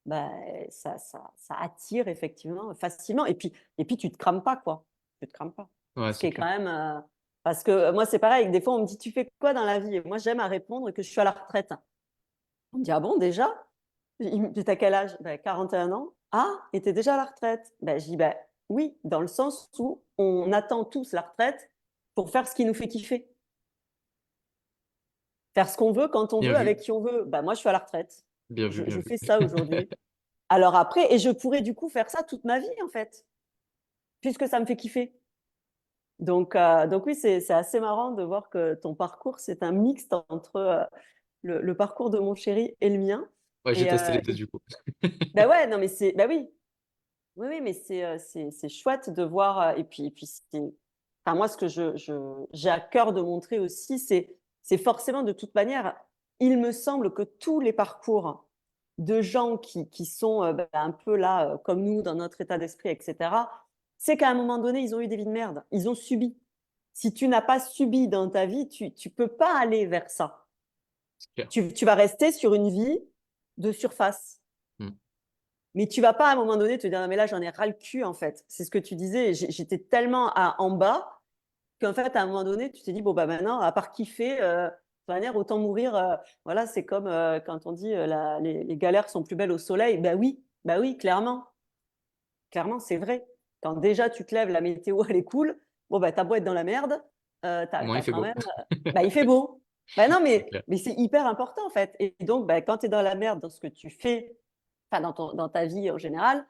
bah, ça attire effectivement facilement. Et puis tu te crames pas, quoi. Tu te crames pas. Ouais, Ce qui c'est est quand clair. même. Parce que moi, c'est pareil. Des fois, on me dit, tu fais quoi dans la vie? Et moi, j'aime à répondre que je suis à la retraite. On me dit, ah bon, déjà? T'as quel âge? Ben, 41 ans. Ah, et t'es déjà à la retraite? Ben, je dis, ben, oui, dans le sens où on attend tous la retraite pour faire ce qui nous fait kiffer. Faire ce qu'on veut, quand on Bien veut, vu, avec qui on veut. Ben, moi, je suis à la retraite. bien vu, Je bien fais vu. ça aujourd'hui. Alors après, et je pourrais du coup faire ça toute ma vie, en fait, puisque ça me fait kiffer. Donc oui, c'est assez marrant de voir que ton parcours, c'est un mixte entre le parcours de mon chéri et le mien. Ouais, j'ai Et testé les deux du coup. bah ouais, non, mais bah oui, oui, oui, mais c'est chouette de voir. Et puis enfin, moi, ce que j'ai à cœur de montrer aussi, c'est forcément de toute manière, il me semble que tous les parcours de gens qui sont bah, un peu là, comme nous, dans notre état d'esprit, etc., c'est qu'à un moment donné, ils ont eu des vies de merde. Ils ont subi. Si tu n'as pas subi dans ta vie, tu ne peux pas aller vers ça. C'est clair. Tu vas rester sur une vie de surface. Mm. Mais tu vas pas à un moment donné te dire, non, mais là, j'en ai ras le cul, en fait. C'est ce que tu disais. J'étais tellement en bas qu'en fait, à un moment donné, tu t'es dit, bon, bah maintenant, à part kiffer, de toute manière, autant mourir. Voilà, c'est comme quand on dit les galères sont plus belles au soleil. Bah oui, clairement. Clairement, c'est vrai. Quand déjà tu te lèves, la météo, elle est cool. Bon, bah, t'as beau être dans la merde, Au moins, il fait quand beau. même. Bah, il fait beau. Bah non, C'est clair. mais c'est hyper important, en fait. Et donc, bah, quand tu es dans la merde, dans ce que tu fais, enfin, dans ta vie en général,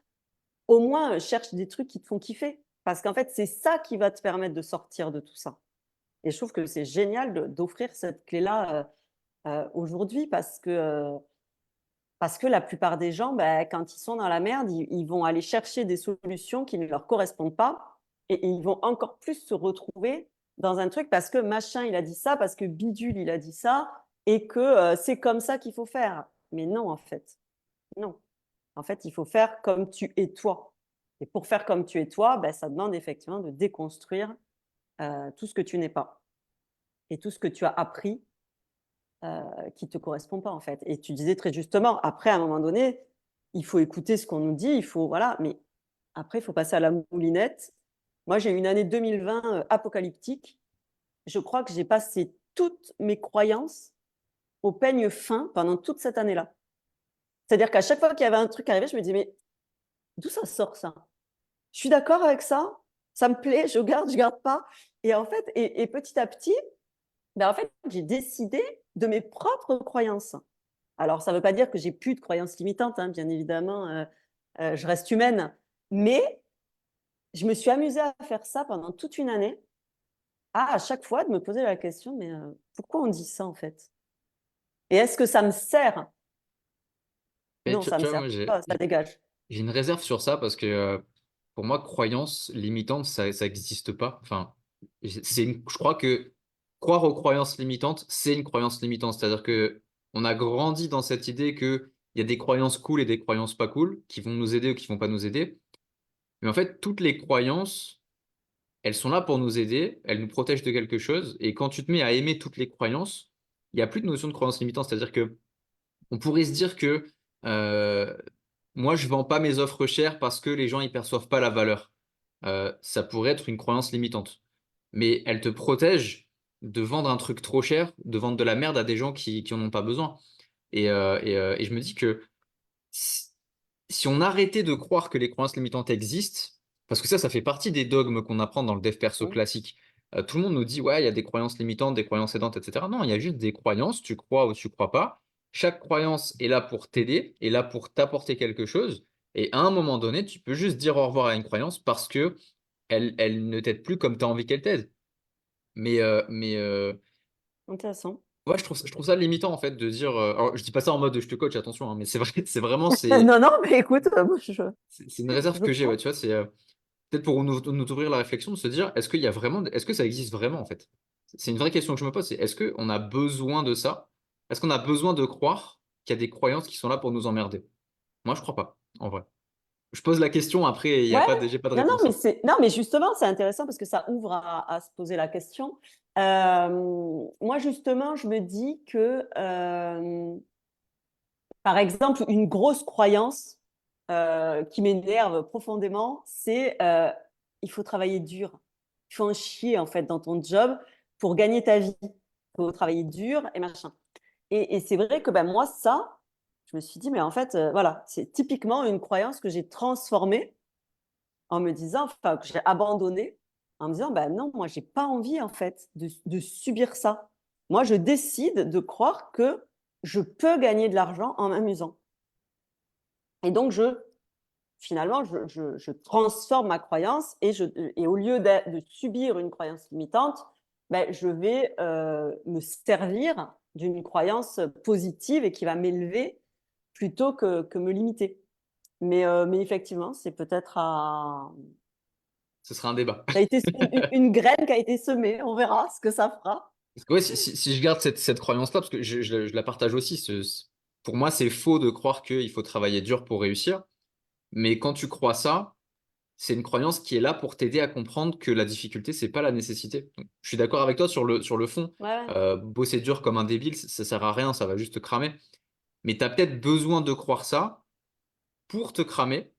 au moins cherche des trucs qui te font kiffer. Parce qu'en fait, c'est ça qui va te permettre de sortir de tout ça. Et je trouve que c'est génial d'offrir cette clé-là aujourd'hui parce que la plupart des gens, bah, quand ils sont dans la merde, ils vont aller chercher des solutions qui ne leur correspondent pas et ils vont encore plus se retrouver dans un truc parce que machin, il a dit ça, parce que bidule, il a dit ça et que c'est comme ça qu'il faut faire. Mais non, en fait. Non. En fait, il faut faire comme tu es toi. Et pour faire comme tu es toi, ben, ça demande effectivement de déconstruire tout ce que tu n'es pas et tout ce que tu as appris qui ne te correspond pas en fait. Et tu disais très justement, après, à un moment donné, il faut écouter ce qu'on nous dit, il faut, voilà, mais après, il faut passer à la moulinette. Moi, j'ai eu une année 2020 apocalyptique. Je crois que j'ai passé toutes mes croyances au peigne fin pendant toute cette année-là. C'est-à-dire qu'à chaque fois qu'il y avait un truc qui arrivait, je me disais, mais d'où ça sort ça? Je suis d'accord avec ça me plaît, je garde pas. Et en fait, et petit à petit, ben en fait, j'ai décidé de mes propres croyances. Alors, ça ne veut pas dire que j'ai plus de croyances limitantes, hein, bien évidemment, je reste humaine. Mais je me suis amusée à faire ça pendant toute une année, à chaque fois de me poser la question, mais pourquoi on dit ça en fait? Et est-ce que ça me sert? Et Non, ça ne tu me vois, sert moi, pas, ça dégage. j'ai une réserve sur ça parce que pour moi, croyance limitante, ça n'existe pas. Enfin, je crois que croire aux croyances limitantes, c'est une croyance limitante. C'est-à-dire que on a grandi dans cette idée qu'il y a des croyances cool et des croyances pas cool qui vont nous aider ou qui vont pas nous aider. Mais en fait, toutes les croyances, elles sont là pour nous aider, elles nous protègent de quelque chose. Et quand tu te mets à aimer toutes les croyances, il n'y a plus de notion de croyance limitante. C'est-à-dire que on pourrait se dire que euh, moi, je vends pas mes offres chères parce que les gens y perçoivent pas la valeur. ça pourrait être une croyance limitante. Mais elle te protège de vendre un truc trop cher, de vendre de la merde à des gens qui en ont pas besoin. Et je me dis que si si on arrêtait de croire que les croyances limitantes existent, parce que ça fait partie des dogmes qu'on apprend dans le dev perso Mmh. classique. Tout le monde nous dit, ouais, il y a des croyances limitantes, des croyances aidantes, etc. Non, il y a juste des croyances, tu crois ou tu crois pas. Chaque croyance est là pour t'aider, est là pour t'apporter quelque chose. Et à un moment donné, tu peux juste dire au revoir à une croyance parce que elle ne t'aide plus comme tu as envie qu'elle t'aide. Mais Intéressant. ouais, je trouve ça limitant en fait de dire. Alors, je dis pas ça en mode je te coach, attention, hein, mais c'est vrai, c'est vraiment Non, non, mais écoute, moi, c'est une réserve je que j'ai. Ouais, prends. tu vois, c'est peut-être pour nous ouvrir la réflexion de se dire est-ce qu'il y a vraiment, est-ce que ça existe vraiment en fait? C'est une vraie question que je me pose. C'est est-ce qu'on a besoin de ça? Est-ce qu'on a besoin de croire qu'il y a des croyances qui sont là pour nous emmerder? Moi, je crois pas, en vrai. Je pose la question après, il y a Ouais, pas de, j'ai pas de non, non, réponse, mais hein. non, mais justement, c'est intéressant parce que ça ouvre à se poser la question. Moi, justement, je me dis que, par exemple, une grosse croyance qui m'énerve profondément, c'est il faut travailler dur. Il faut en chier, en fait, dans ton job pour gagner ta vie. Il faut travailler dur et machin. Et c'est vrai que ben, moi, ça, je me suis dit, mais en fait, voilà, c'est typiquement une croyance que j'ai transformée en me disant, enfin, que j'ai abandonné, en me disant, ben non, moi, j'ai pas envie, en fait, de subir ça. Moi, je décide de croire que je peux gagner de l'argent en m'amusant. Et donc, finalement, je transforme ma croyance et au lieu de subir une croyance limitante, ben, je vais me servir d'une croyance positive et qui va m'élever plutôt que me limiter. Mais effectivement, c'est peut-être Ce sera un débat. ça a été une graine qui a été semée. On verra ce que ça fera. Parce que ouais, si je garde cette croyance-là, parce que je la partage aussi, pour moi, c'est faux de croire qu'il faut travailler dur pour réussir. Mais quand tu crois ça, c'est une croyance qui est là pour t'aider à comprendre que la difficulté, c'est pas la nécessité. Donc, je suis d'accord avec toi sur le fond. Ouais, ouais. Bosser dur comme un débile, ça sert à rien, ça va juste te cramer. Mais tu as peut-être besoin de croire ça pour te cramer.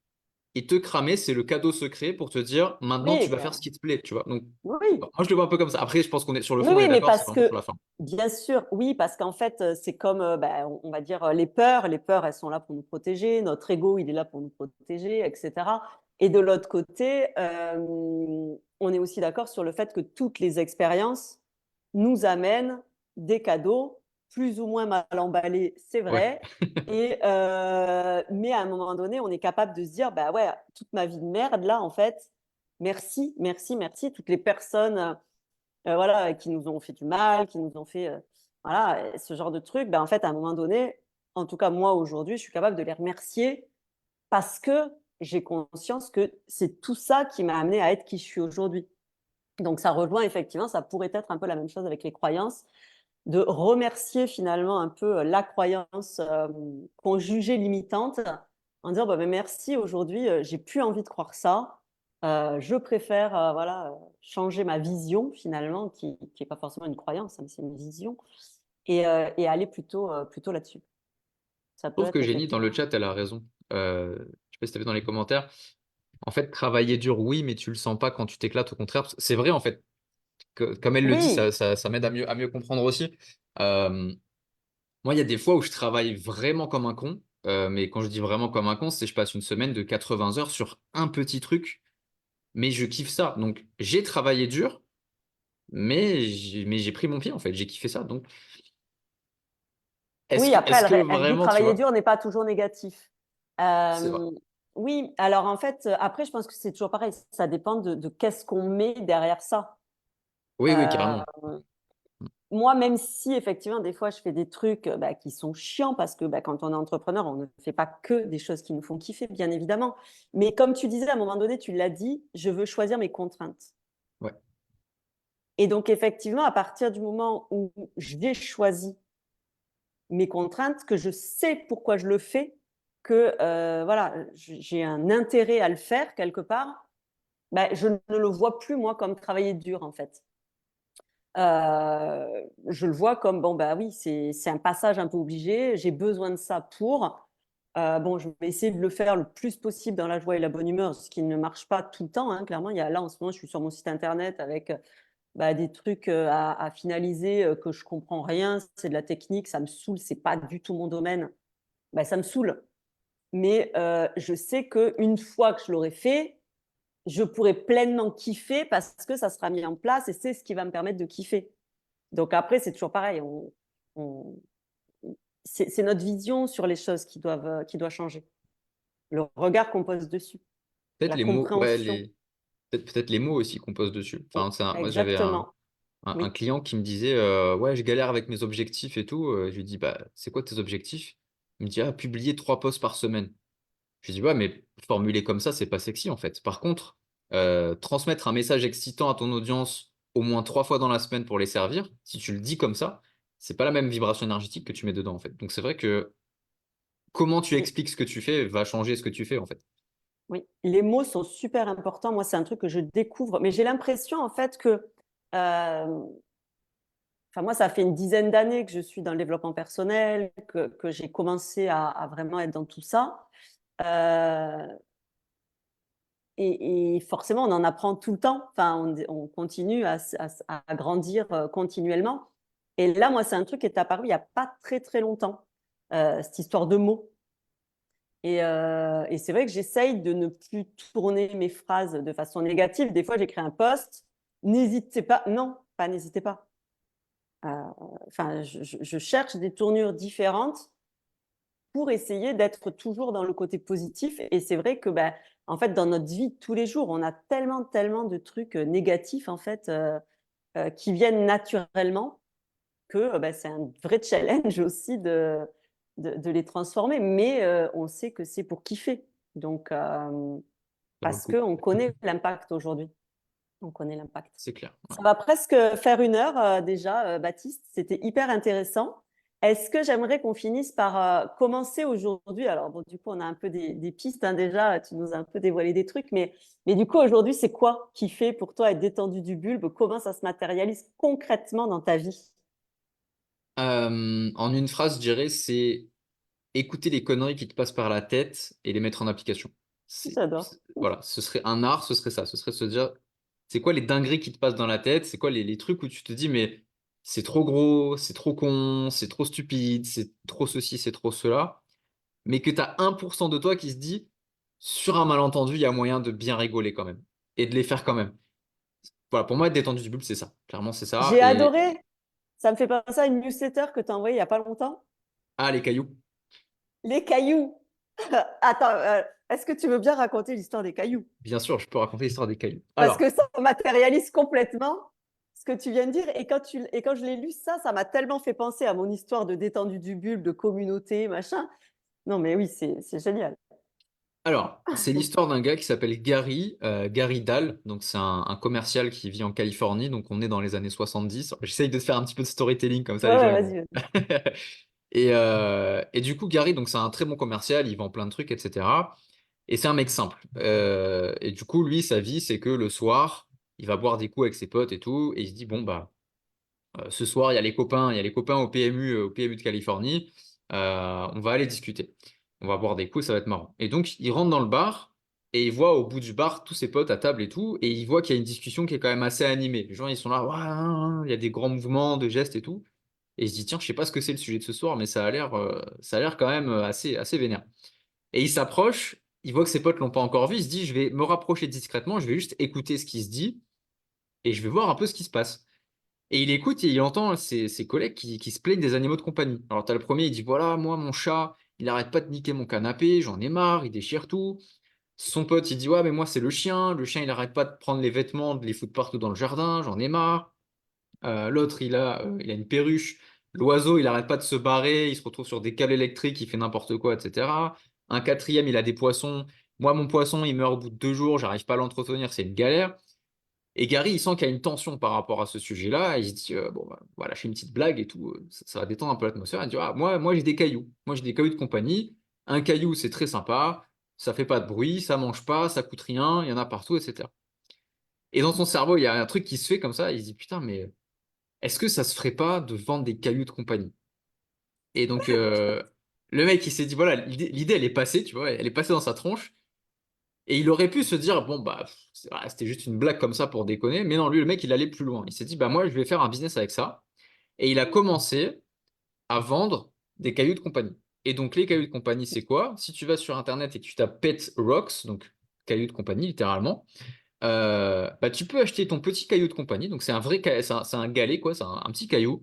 Et te cramer, c'est le cadeau secret pour te dire maintenant tu Oui, vas faire ce qui te plaît, tu vois. Donc, oui. bon, moi je le vois un peu comme ça. Après, je pense qu'on est sur le Oui, fond, on oui, est mais d'accord, c'est parce vraiment sur que, la fin. bien sûr, oui, parce qu'en fait, c'est comme, bah, on va dire, les peurs. Les peurs, elles sont là pour nous protéger. Notre ego, il est là pour nous protéger, etc. Et de l'autre côté, on est aussi d'accord sur le fait que toutes les expériences nous amènent des cadeaux, plus ou moins mal emballés, c'est Ouais. vrai. Mais à un moment donné, on est capable de se dire, bah ouais, toute ma vie de merde, là, en fait, merci, merci, merci. Toutes les personnes voilà, qui nous ont fait du mal, qui nous ont fait, voilà, ce genre de trucs, ben, en fait, à un moment donné, en tout cas moi aujourd'hui, je suis capable de les remercier parce que j'ai conscience que c'est tout ça qui m'a amené à être qui je suis aujourd'hui. Donc ça rejoint effectivement, ça pourrait être un peu la même chose avec les croyances, de remercier finalement un peu la croyance qu'on jugeait limitante en disant bah, mais merci aujourd'hui, j'ai plus envie de croire ça. Je préfère voilà, changer ma vision finalement, qui n'est pas forcément une croyance, hein, mais c'est une vision, et aller plutôt là-dessus. Ça Je peut trouve que être Génie dans le effectivement. chat, elle a raison. Je sais pas si tu as vu dans les commentaires. En fait, travailler dur, oui, mais tu le sens pas quand tu t'éclates, au contraire. C'est vrai, en fait, comme elle le dit, Oui, ça m'aide à mieux comprendre aussi. Euh, Moi, il y a des fois où je travaille vraiment comme un con. Mais quand je dis vraiment comme un con, c'est que je passe une semaine de 80 heures sur un petit truc, mais je kiffe ça. Donc, j'ai travaillé dur, mais j'ai pris mon pied, en fait. J'ai kiffé ça. Donc, oui, après, est-ce que elle dit vraiment, tu travailler vois, dur n'est pas toujours négatif. c'est vrai. Oui, alors en fait, après, je pense que c'est toujours pareil. Ça dépend de qu'est-ce qu'on met derrière ça. Oui, oui, Euh, carrément. Moi, même si effectivement, des fois, je fais des trucs bah, qui sont chiants parce que bah, quand on est entrepreneur, on ne fait pas que des choses qui nous font kiffer, bien évidemment. Mais comme tu disais, à un moment donné, tu l'as dit, je veux choisir mes contraintes. Ouais. Et donc, effectivement, à partir du moment où j'ai choisi mes contraintes, que je sais pourquoi je le fais, que voilà, j'ai un intérêt à le faire quelque part, bah, je ne le vois plus, moi, comme travailler dur, en fait. Je le vois comme bon bah oui, c'est un passage un peu obligé, j'ai besoin de ça pour. Bon, je vais essayer de le faire le plus possible dans la joie et la bonne humeur, ce qui ne marche pas tout le temps, hein, clairement. Là, en ce moment, je suis sur mon site internet avec des trucs à finaliser que je comprends rien. C'est de la technique, ça me saoule, c'est pas du tout mon domaine. Ça me saoule. Mais je sais qu'une fois que je l'aurai fait, je pourrai pleinement kiffer parce que ça sera mis en place et c'est ce qui va me permettre de kiffer. Donc après, c'est toujours pareil. On- c'est notre vision sur les choses qui doit changer. Le regard qu'on pose dessus, Peut-être la les mots, ouais, compréhension. peut-être les mots aussi qu'on pose dessus. Enfin, moi, j'avais Exactement. un Oui. client qui me disait ouais, je galère avec mes objectifs et tout. Je lui dis bah, c'est quoi tes objectifs? Il me dit ah, publier 3 posts par semaine. Je lui dis ouais, mais formuler comme ça, c'est pas sexy en fait. Par contre, transmettre un message excitant à ton audience au moins 3 fois dans la semaine pour les servir, si tu le dis comme ça, c'est pas la même vibration énergétique que tu mets dedans en fait. Donc c'est vrai que comment tu Oui. expliques ce que tu fais va changer ce que tu fais en fait. Oui, les mots sont super importants. Moi, c'est un truc que je découvre, mais j'ai l'impression en fait que, enfin moi, ça fait une dizaine d'années que je suis dans le développement personnel, que j'ai commencé à vraiment être dans tout ça. Euh, et forcément, on en apprend tout le temps. Enfin, on continue à grandir continuellement. Et là, moi, c'est un truc qui est apparu il n'y a pas très très longtemps, cette histoire de mots. Et c'est vrai que j'essaye de ne plus tourner mes phrases de façon négative. Des fois, j'écris un post. N'hésitez pas. Non, pas n'hésitez pas. Euh, Enfin, je cherche des tournures différentes pour essayer d'être toujours dans le côté positif. Et c'est vrai que, en fait, dans notre vie de tous les jours, on a tellement, tellement de trucs négatifs, en fait, qui viennent naturellement que c'est un vrai challenge aussi de les transformer. Mais on sait que c'est pour kiffer. Donc, Ça vaut le parce coup. qu'on connaît l'impact aujourd'hui. On connaît l'impact. C'est clair. Ouais. Ça va presque faire une heure déjà, Baptiste. C'était hyper intéressant. Est-ce que j'aimerais qu'on finisse par commencer aujourd'hui? Alors, bon, du coup, on a un peu des pistes hein, déjà. Tu nous as un peu dévoilé des trucs. Mais du coup, aujourd'hui, c'est quoi qui fait pour toi être détendu du bulbe? Comment ça se matérialise concrètement dans ta vie? En une phrase, je dirais, c'est écouter les conneries qui te passent par la tête et les mettre en application. J'adore. Voilà, ce serait un art, ce serait ça. Ce serait se dire, c'est quoi les dingueries qui te passent dans la tête? C'est quoi les trucs où tu te dis, mais c'est trop gros, c'est trop con, c'est trop stupide, c'est trop ceci, c'est trop cela. Mais que tu as 1% de toi qui se dit, sur un malentendu, il y a moyen de bien rigoler quand même. Et de les faire quand même. Voilà, pour moi, être détendu du bulle, c'est ça. Clairement, c'est ça. J'ai Et adoré. Ça me fait penser à une newsletter que tu as envoyée il n'y a pas longtemps. ah, les cailloux. Les cailloux. Attends, est-ce que tu veux bien raconter l'histoire des cailloux? Bien sûr, je peux raconter l'histoire des cailloux. Parce Alors, que ça matérialise complètement ce que tu viens de dire. Et quand je l'ai lu, ça m'a tellement fait penser à mon histoire de détendu du bulbe, de communauté, machin. Non, mais oui, c'est génial. c'est l'histoire d'un gars qui s'appelle Gary, Gary Dahl. Donc, c'est un commercial qui vit en Californie. Donc, on est dans les années 70. J'essaye de faire un petit peu de storytelling, comme ça Ouais, les gens ouais, ils vas-y, vont. vas-y. Et du coup, Gary, donc, c'est un très bon commercial. Il vend plein de trucs, etc. Et c'est un mec simple. Et du coup, lui, sa vie, c'est que le soir, il va boire des coups avec ses potes et tout. Et il se dit, bon, bah, ce soir, il y a les copains au PMU de Californie. On va aller discuter. On va boire des coups, ça va être marrant. Et donc, il rentre dans le bar et il voit au bout du bar tous ses potes à table et tout. Et il voit qu'il y a une discussion qui est quand même assez animée. Les gens, ils sont là, ouais, hein, hein, il y a des grands mouvements de gestes et tout. Et il se dit, tiens, je sais pas ce que c'est le sujet de ce soir, mais ça a l'air quand même assez vénère. Et il s'approche, il voit que ses potes l'ont pas encore vu. Il se dit, je vais me rapprocher discrètement, je vais juste écouter ce qui se dit et je vais voir un peu ce qui se passe. Et il écoute et il entend ses collègues qui se plaignent des animaux de compagnie. Alors, tu as le premier, il dit, voilà, moi, mon chat, il arrête pas de niquer mon canapé, j'en ai marre, il déchire tout. Son pote, il dit, ouais, mais moi, c'est le chien, il arrête pas de prendre les vêtements, de les foutre partout dans le jardin, j'en ai marre. L'autre, il a une perruche. L'oiseau, il arrête pas de se barrer, il se retrouve sur des câbles électriques, il fait n'importe quoi, etc. Un quatrième, il a des poissons. Moi, mon poisson, il meurt au bout de 2 jours, j'arrive pas à l'entretenir, c'est une galère. Et Gary, il sent qu'il y a une tension par rapport à ce sujet-là. Il se dit, bon, bah, voilà, je fais une petite blague et tout, ça va détendre un peu l'atmosphère. Il dit, ah, moi j'ai des cailloux. Moi, j'ai des cailloux de compagnie. Un caillou, c'est très sympa. Ça fait pas de bruit, ça mange pas, ça coûte rien, il y en a partout, etc. Et dans son cerveau, il y a un truc qui se fait comme ça. Il se dit, putain, mais est-ce que ça se ferait pas de vendre des cailloux de compagnie? Et donc, Le mec, il s'est dit, voilà, l'idée, elle est passée, tu vois, elle est passée dans sa tronche. Et il aurait pu se dire, bon, bah, c'était juste une blague comme ça pour déconner. Mais non, lui, le mec, il allait plus loin. Il s'est dit, bah, moi, je vais faire un business avec ça. Et il a commencé à vendre des cailloux de compagnie. Et donc, les cailloux de compagnie, c'est quoi? Si tu vas sur Internet et que tu tapes Pet Rocks, donc cailloux de compagnie, littéralement, bah, tu peux acheter ton petit caillou de compagnie. Donc, c'est un vrai, c'est un galet, quoi. C'est un petit caillou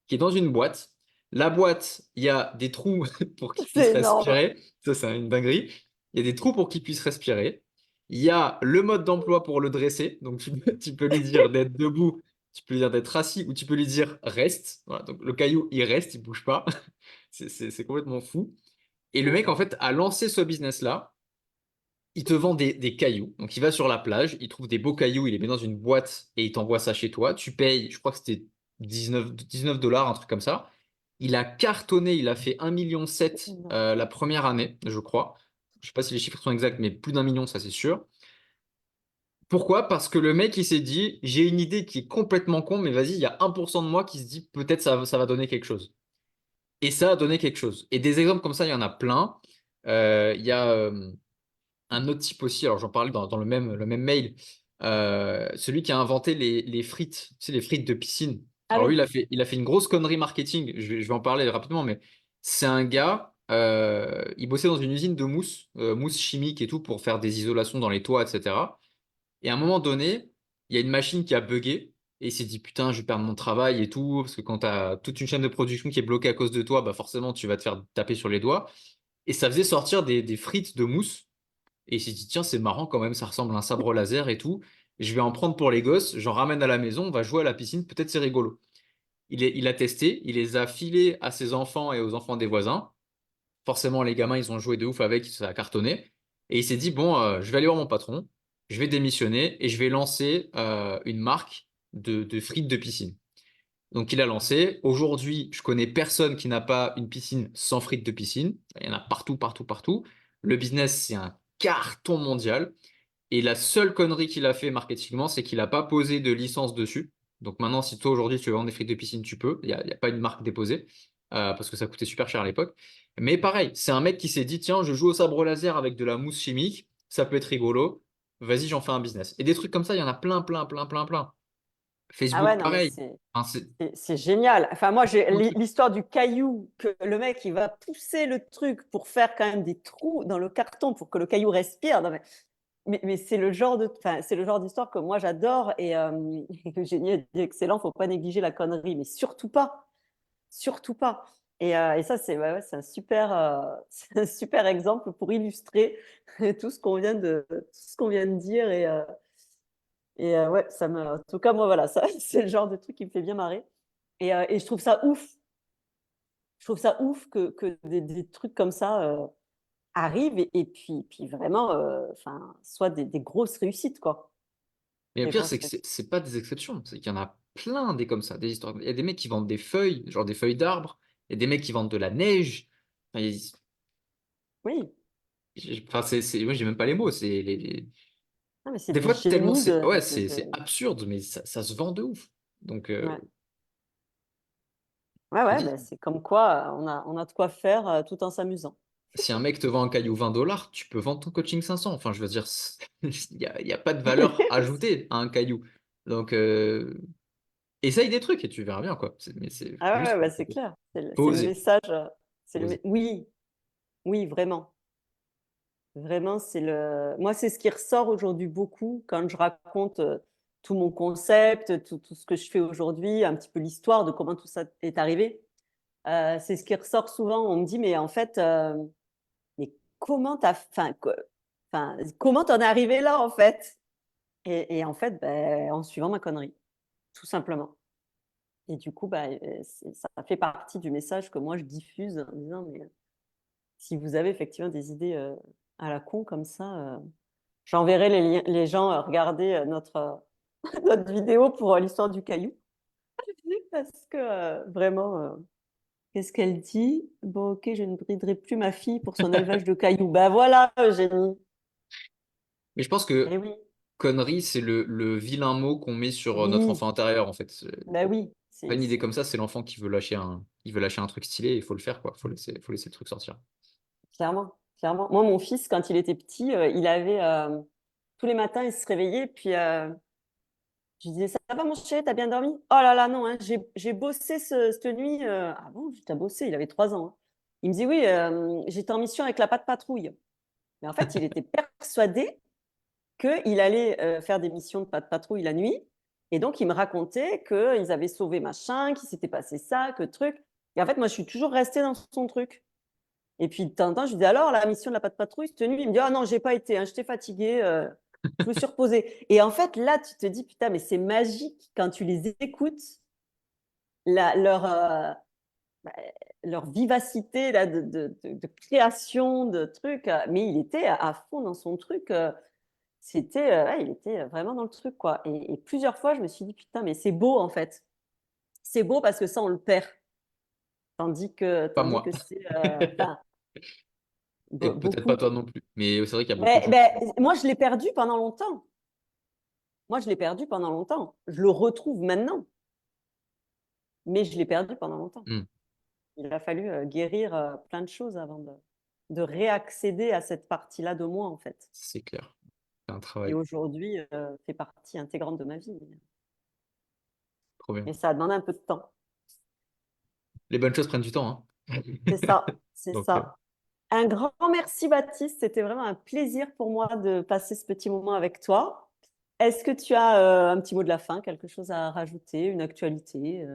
qui est dans une boîte. La boîte, il y a des trous pour qu'il puisse C'est énorme. respirer. Ça, c'est une dinguerie. Il y a des trous pour qu'il puisse respirer. Il y a le mode d'emploi pour le dresser. Donc, tu peux lui dire d'être debout, tu peux lui dire d'être assis ou tu peux lui dire reste. Voilà, donc, le caillou, il reste, il bouge pas. C'est complètement fou. Et le mec, en fait, a lancé ce business-là. Il te vend des cailloux. Donc, il va sur la plage, il trouve des beaux cailloux, il les met dans une boîte et il t'envoie ça chez toi. Tu payes, je crois que c'était 19 dollars, un truc comme ça. Il a cartonné, il a fait 1,7 million Énorme. la première année, je crois. Je sais pas si les chiffres sont exacts, mais plus d'1 million, ça c'est sûr. Pourquoi? Parce que le mec, il s'est dit, j'ai une idée qui est complètement con, mais vas-y, il y a 1% de moi qui se dit, peut-être ça va donner quelque chose. Et ça a donné quelque chose. Et des exemples comme ça, il y en a plein. Il y a un autre type aussi, alors j'en parlais dans le même mail, celui qui a inventé les frites, tu sais, les frites de piscine. Ah Alors lui, oui. il a fait une grosse connerie marketing, je vais en parler rapidement, mais c'est un gars, il bossait dans une usine de mousse, mousse chimique et tout, pour faire des isolations dans les toits, etc. Et à un moment donné, il y a une machine qui a buggé, et il s'est dit, putain, je vais perdre mon travail et tout, parce que quand tu as toute une chaîne de production qui est bloquée à cause de toi, bah forcément, tu vas te faire taper sur les doigts. Et ça faisait sortir des frites de mousse. Et il s'est dit, tiens, c'est marrant quand même, ça ressemble à un sabre laser et tout. Je vais en prendre pour les gosses, j'en ramène à la maison, on va jouer à la piscine, peut-être c'est rigolo. Il a testé, il les a filés à ses enfants et aux enfants des voisins. Forcément, les gamins, ils ont joué de ouf avec, ça a cartonné. Et il s'est dit, bon, je vais aller voir mon patron, je vais démissionner et je vais lancer une marque de frites de piscine. Donc, il a lancé. Aujourd'hui, je connais personne qui n'a pas une piscine sans frites de piscine. Il y en a partout, partout, partout. Le business, c'est un carton mondial. Et la seule connerie qu'il a fait marketingement, c'est qu'il n'a pas posé de licence dessus. Donc maintenant, si toi aujourd'hui tu veux vendre des frites de piscine, tu peux. Il y a pas une marque déposée parce que ça coûtait super cher à l'époque. Mais pareil, c'est un mec qui s'est dit, tiens, je joue au sabre laser avec de la mousse chimique, ça peut être rigolo. Vas-y, j'en fais un business. Et des trucs comme ça, il y en a plein, plein, plein, plein, plein. Ah ouais, Facebook, non, mais pareil. Enfin, c'est génial. Enfin, moi, j'ai plein de trucs. l'histoire du caillou, que le mec, il va pousser le truc pour faire quand même des trous dans le carton pour que le caillou respire. Non, mais c'est le genre de, enfin, c'est le genre d'histoire que moi, j'adore. Et le génie est excellent, faut pas négliger la connerie, mais surtout pas. Surtout pas. Et ça, c'est un super, c'est un super exemple pour illustrer tout ce qu'on vient de dire. Et ouais, en tout cas, moi, voilà, ça, c'est le genre de truc qui me fait bien marrer. Et je trouve ça ouf. Je trouve ça ouf que des trucs comme ça arrivent et puis vraiment, enfin, soient des grosses réussites, quoi. Mais le Et pire, enfin, c'est que c'est pas des exceptions. C'est qu'il y en a plein des comme ça, des histoires. Il y a des mecs qui vendent des feuilles, genre des feuilles d'arbres. Il y a des mecs qui vendent de la neige. Enfin, oui, enfin, moi, j'ai même pas les mots. non, mais c'est Des des fois, tellement génies c'est, de, ouais, de, c'est de- absurde, mais ça se vend de ouf. Donc, Ouais, ouais, ouais, dis, ben, c'est comme quoi on a de quoi faire tout en s'amusant. si un mec te vend un caillou 20 dollars, tu peux vendre ton coaching 500. Enfin, je veux dire, il y a pas de valeur ajoutée à un caillou. Donc, essaye des trucs et tu verras bien, quoi. Mais c'est Ah ouais, juste, ouais, bah, c'est clair. faut C'est le oser. message. Faut oser. Oui, oui, vraiment. Vraiment, moi, c'est ce qui ressort aujourd'hui beaucoup quand je raconte tout mon concept, tout ce que je fais aujourd'hui, un petit peu l'histoire de comment tout ça est arrivé. C'est ce qui ressort souvent. On me dit, mais en fait, mais comment t'en es arrivé là, en fait? Et en fait, ben, en suivant ma connerie, tout simplement. Et du coup, bah, ça fait partie du message que moi je diffuse en disant, mais si vous avez effectivement des idées à la con comme ça, j'enverrai les gens regarder notre vidéo pour l'histoire du caillou. Parce que vraiment, qu'est-ce qu'elle dit? Bon, ok, je ne briderai plus ma fille pour son élevage de cailloux. Ben voilà, Eugénie. Mais je pense Eh que oui, connerie, c'est le vilain mot qu'on met sur notre oui, enfant intérieur, en fait. ben oui, Pas une idée comme ça, c'est l'enfant qui veut il veut lâcher un truc stylé, il faut le faire, quoi. Faut laisser le truc sortir. Clairement, clairement. Moi, mon fils, quand il était petit, il avait tous les matins, il se réveillait, puis je lui disais, ça va mon chéri, t'as bien dormi? Oh là là, non, hein, j'ai bossé cette nuit. Ah bon, t'as bossé, il avait 3 ans, hein. Il me dit, oui, j'étais en mission avec la patte patrouille. Mais en fait, il était persuadé qu'il allait faire des missions de patte patrouille la nuit. Et donc, il me racontait qu'ils avaient sauvé machin, qu'il s'était passé ça, que truc. Et en fait, moi, je suis toujours restée dans son truc. Et puis, de temps en temps, je lui dis, alors, la mission de la patte patrouille, cette nuit, il me dit, ah non, j'ai pas été, hein, j'étais fatiguée, je me suis reposée. Et en fait, là, tu te dis, putain, mais c'est magique quand tu les écoutes, la, leur, bah, leur vivacité là, de création, de trucs. Mais il était à fond dans son truc. C'était, ouais, il était vraiment dans le truc, quoi. Et plusieurs fois, je me suis dit, putain, mais c'est beau, en fait. C'est beau parce que ça, on le perd. Pas Tandis moi. que c'est, Et peut-être pas beaucoup. toi non plus. Mais c'est vrai qu'il y a beaucoup de Mais, gens. moi, je l'ai perdu pendant longtemps. Moi, je l'ai perdu pendant longtemps. Je le retrouve maintenant, mais je l'ai perdu pendant longtemps. Hmm, Il a fallu guérir plein de choses avant de réaccéder à cette partie-là de moi, en fait. c'est clair. C'est un Et travail. aujourd'hui, fait partie intégrante de ma vie. Trop bien. Mais ça a demandé un peu de temps. Les bonnes choses prennent du temps, hein. C'est ça, c'est Donc, ça. Un grand merci, Baptiste. C'était vraiment un plaisir pour moi de passer ce petit moment avec toi. Est-ce que tu as un petit mot de la fin, quelque chose à rajouter, une actualité,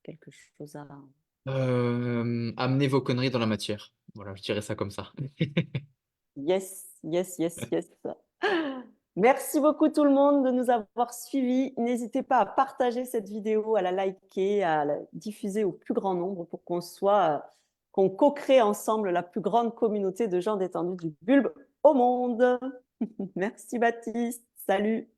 quelque chose à... amenez vos conneries dans la matière. Voilà, je dirais ça comme ça. Yes, yes, yes, yes. Merci beaucoup tout le monde de nous avoir suivis. N'hésitez pas à partager cette vidéo, à la liker, à la diffuser au plus grand nombre pour qu'on co-crée ensemble la plus grande communauté de gens détendus du bulbe au monde. Merci Baptiste. Salut.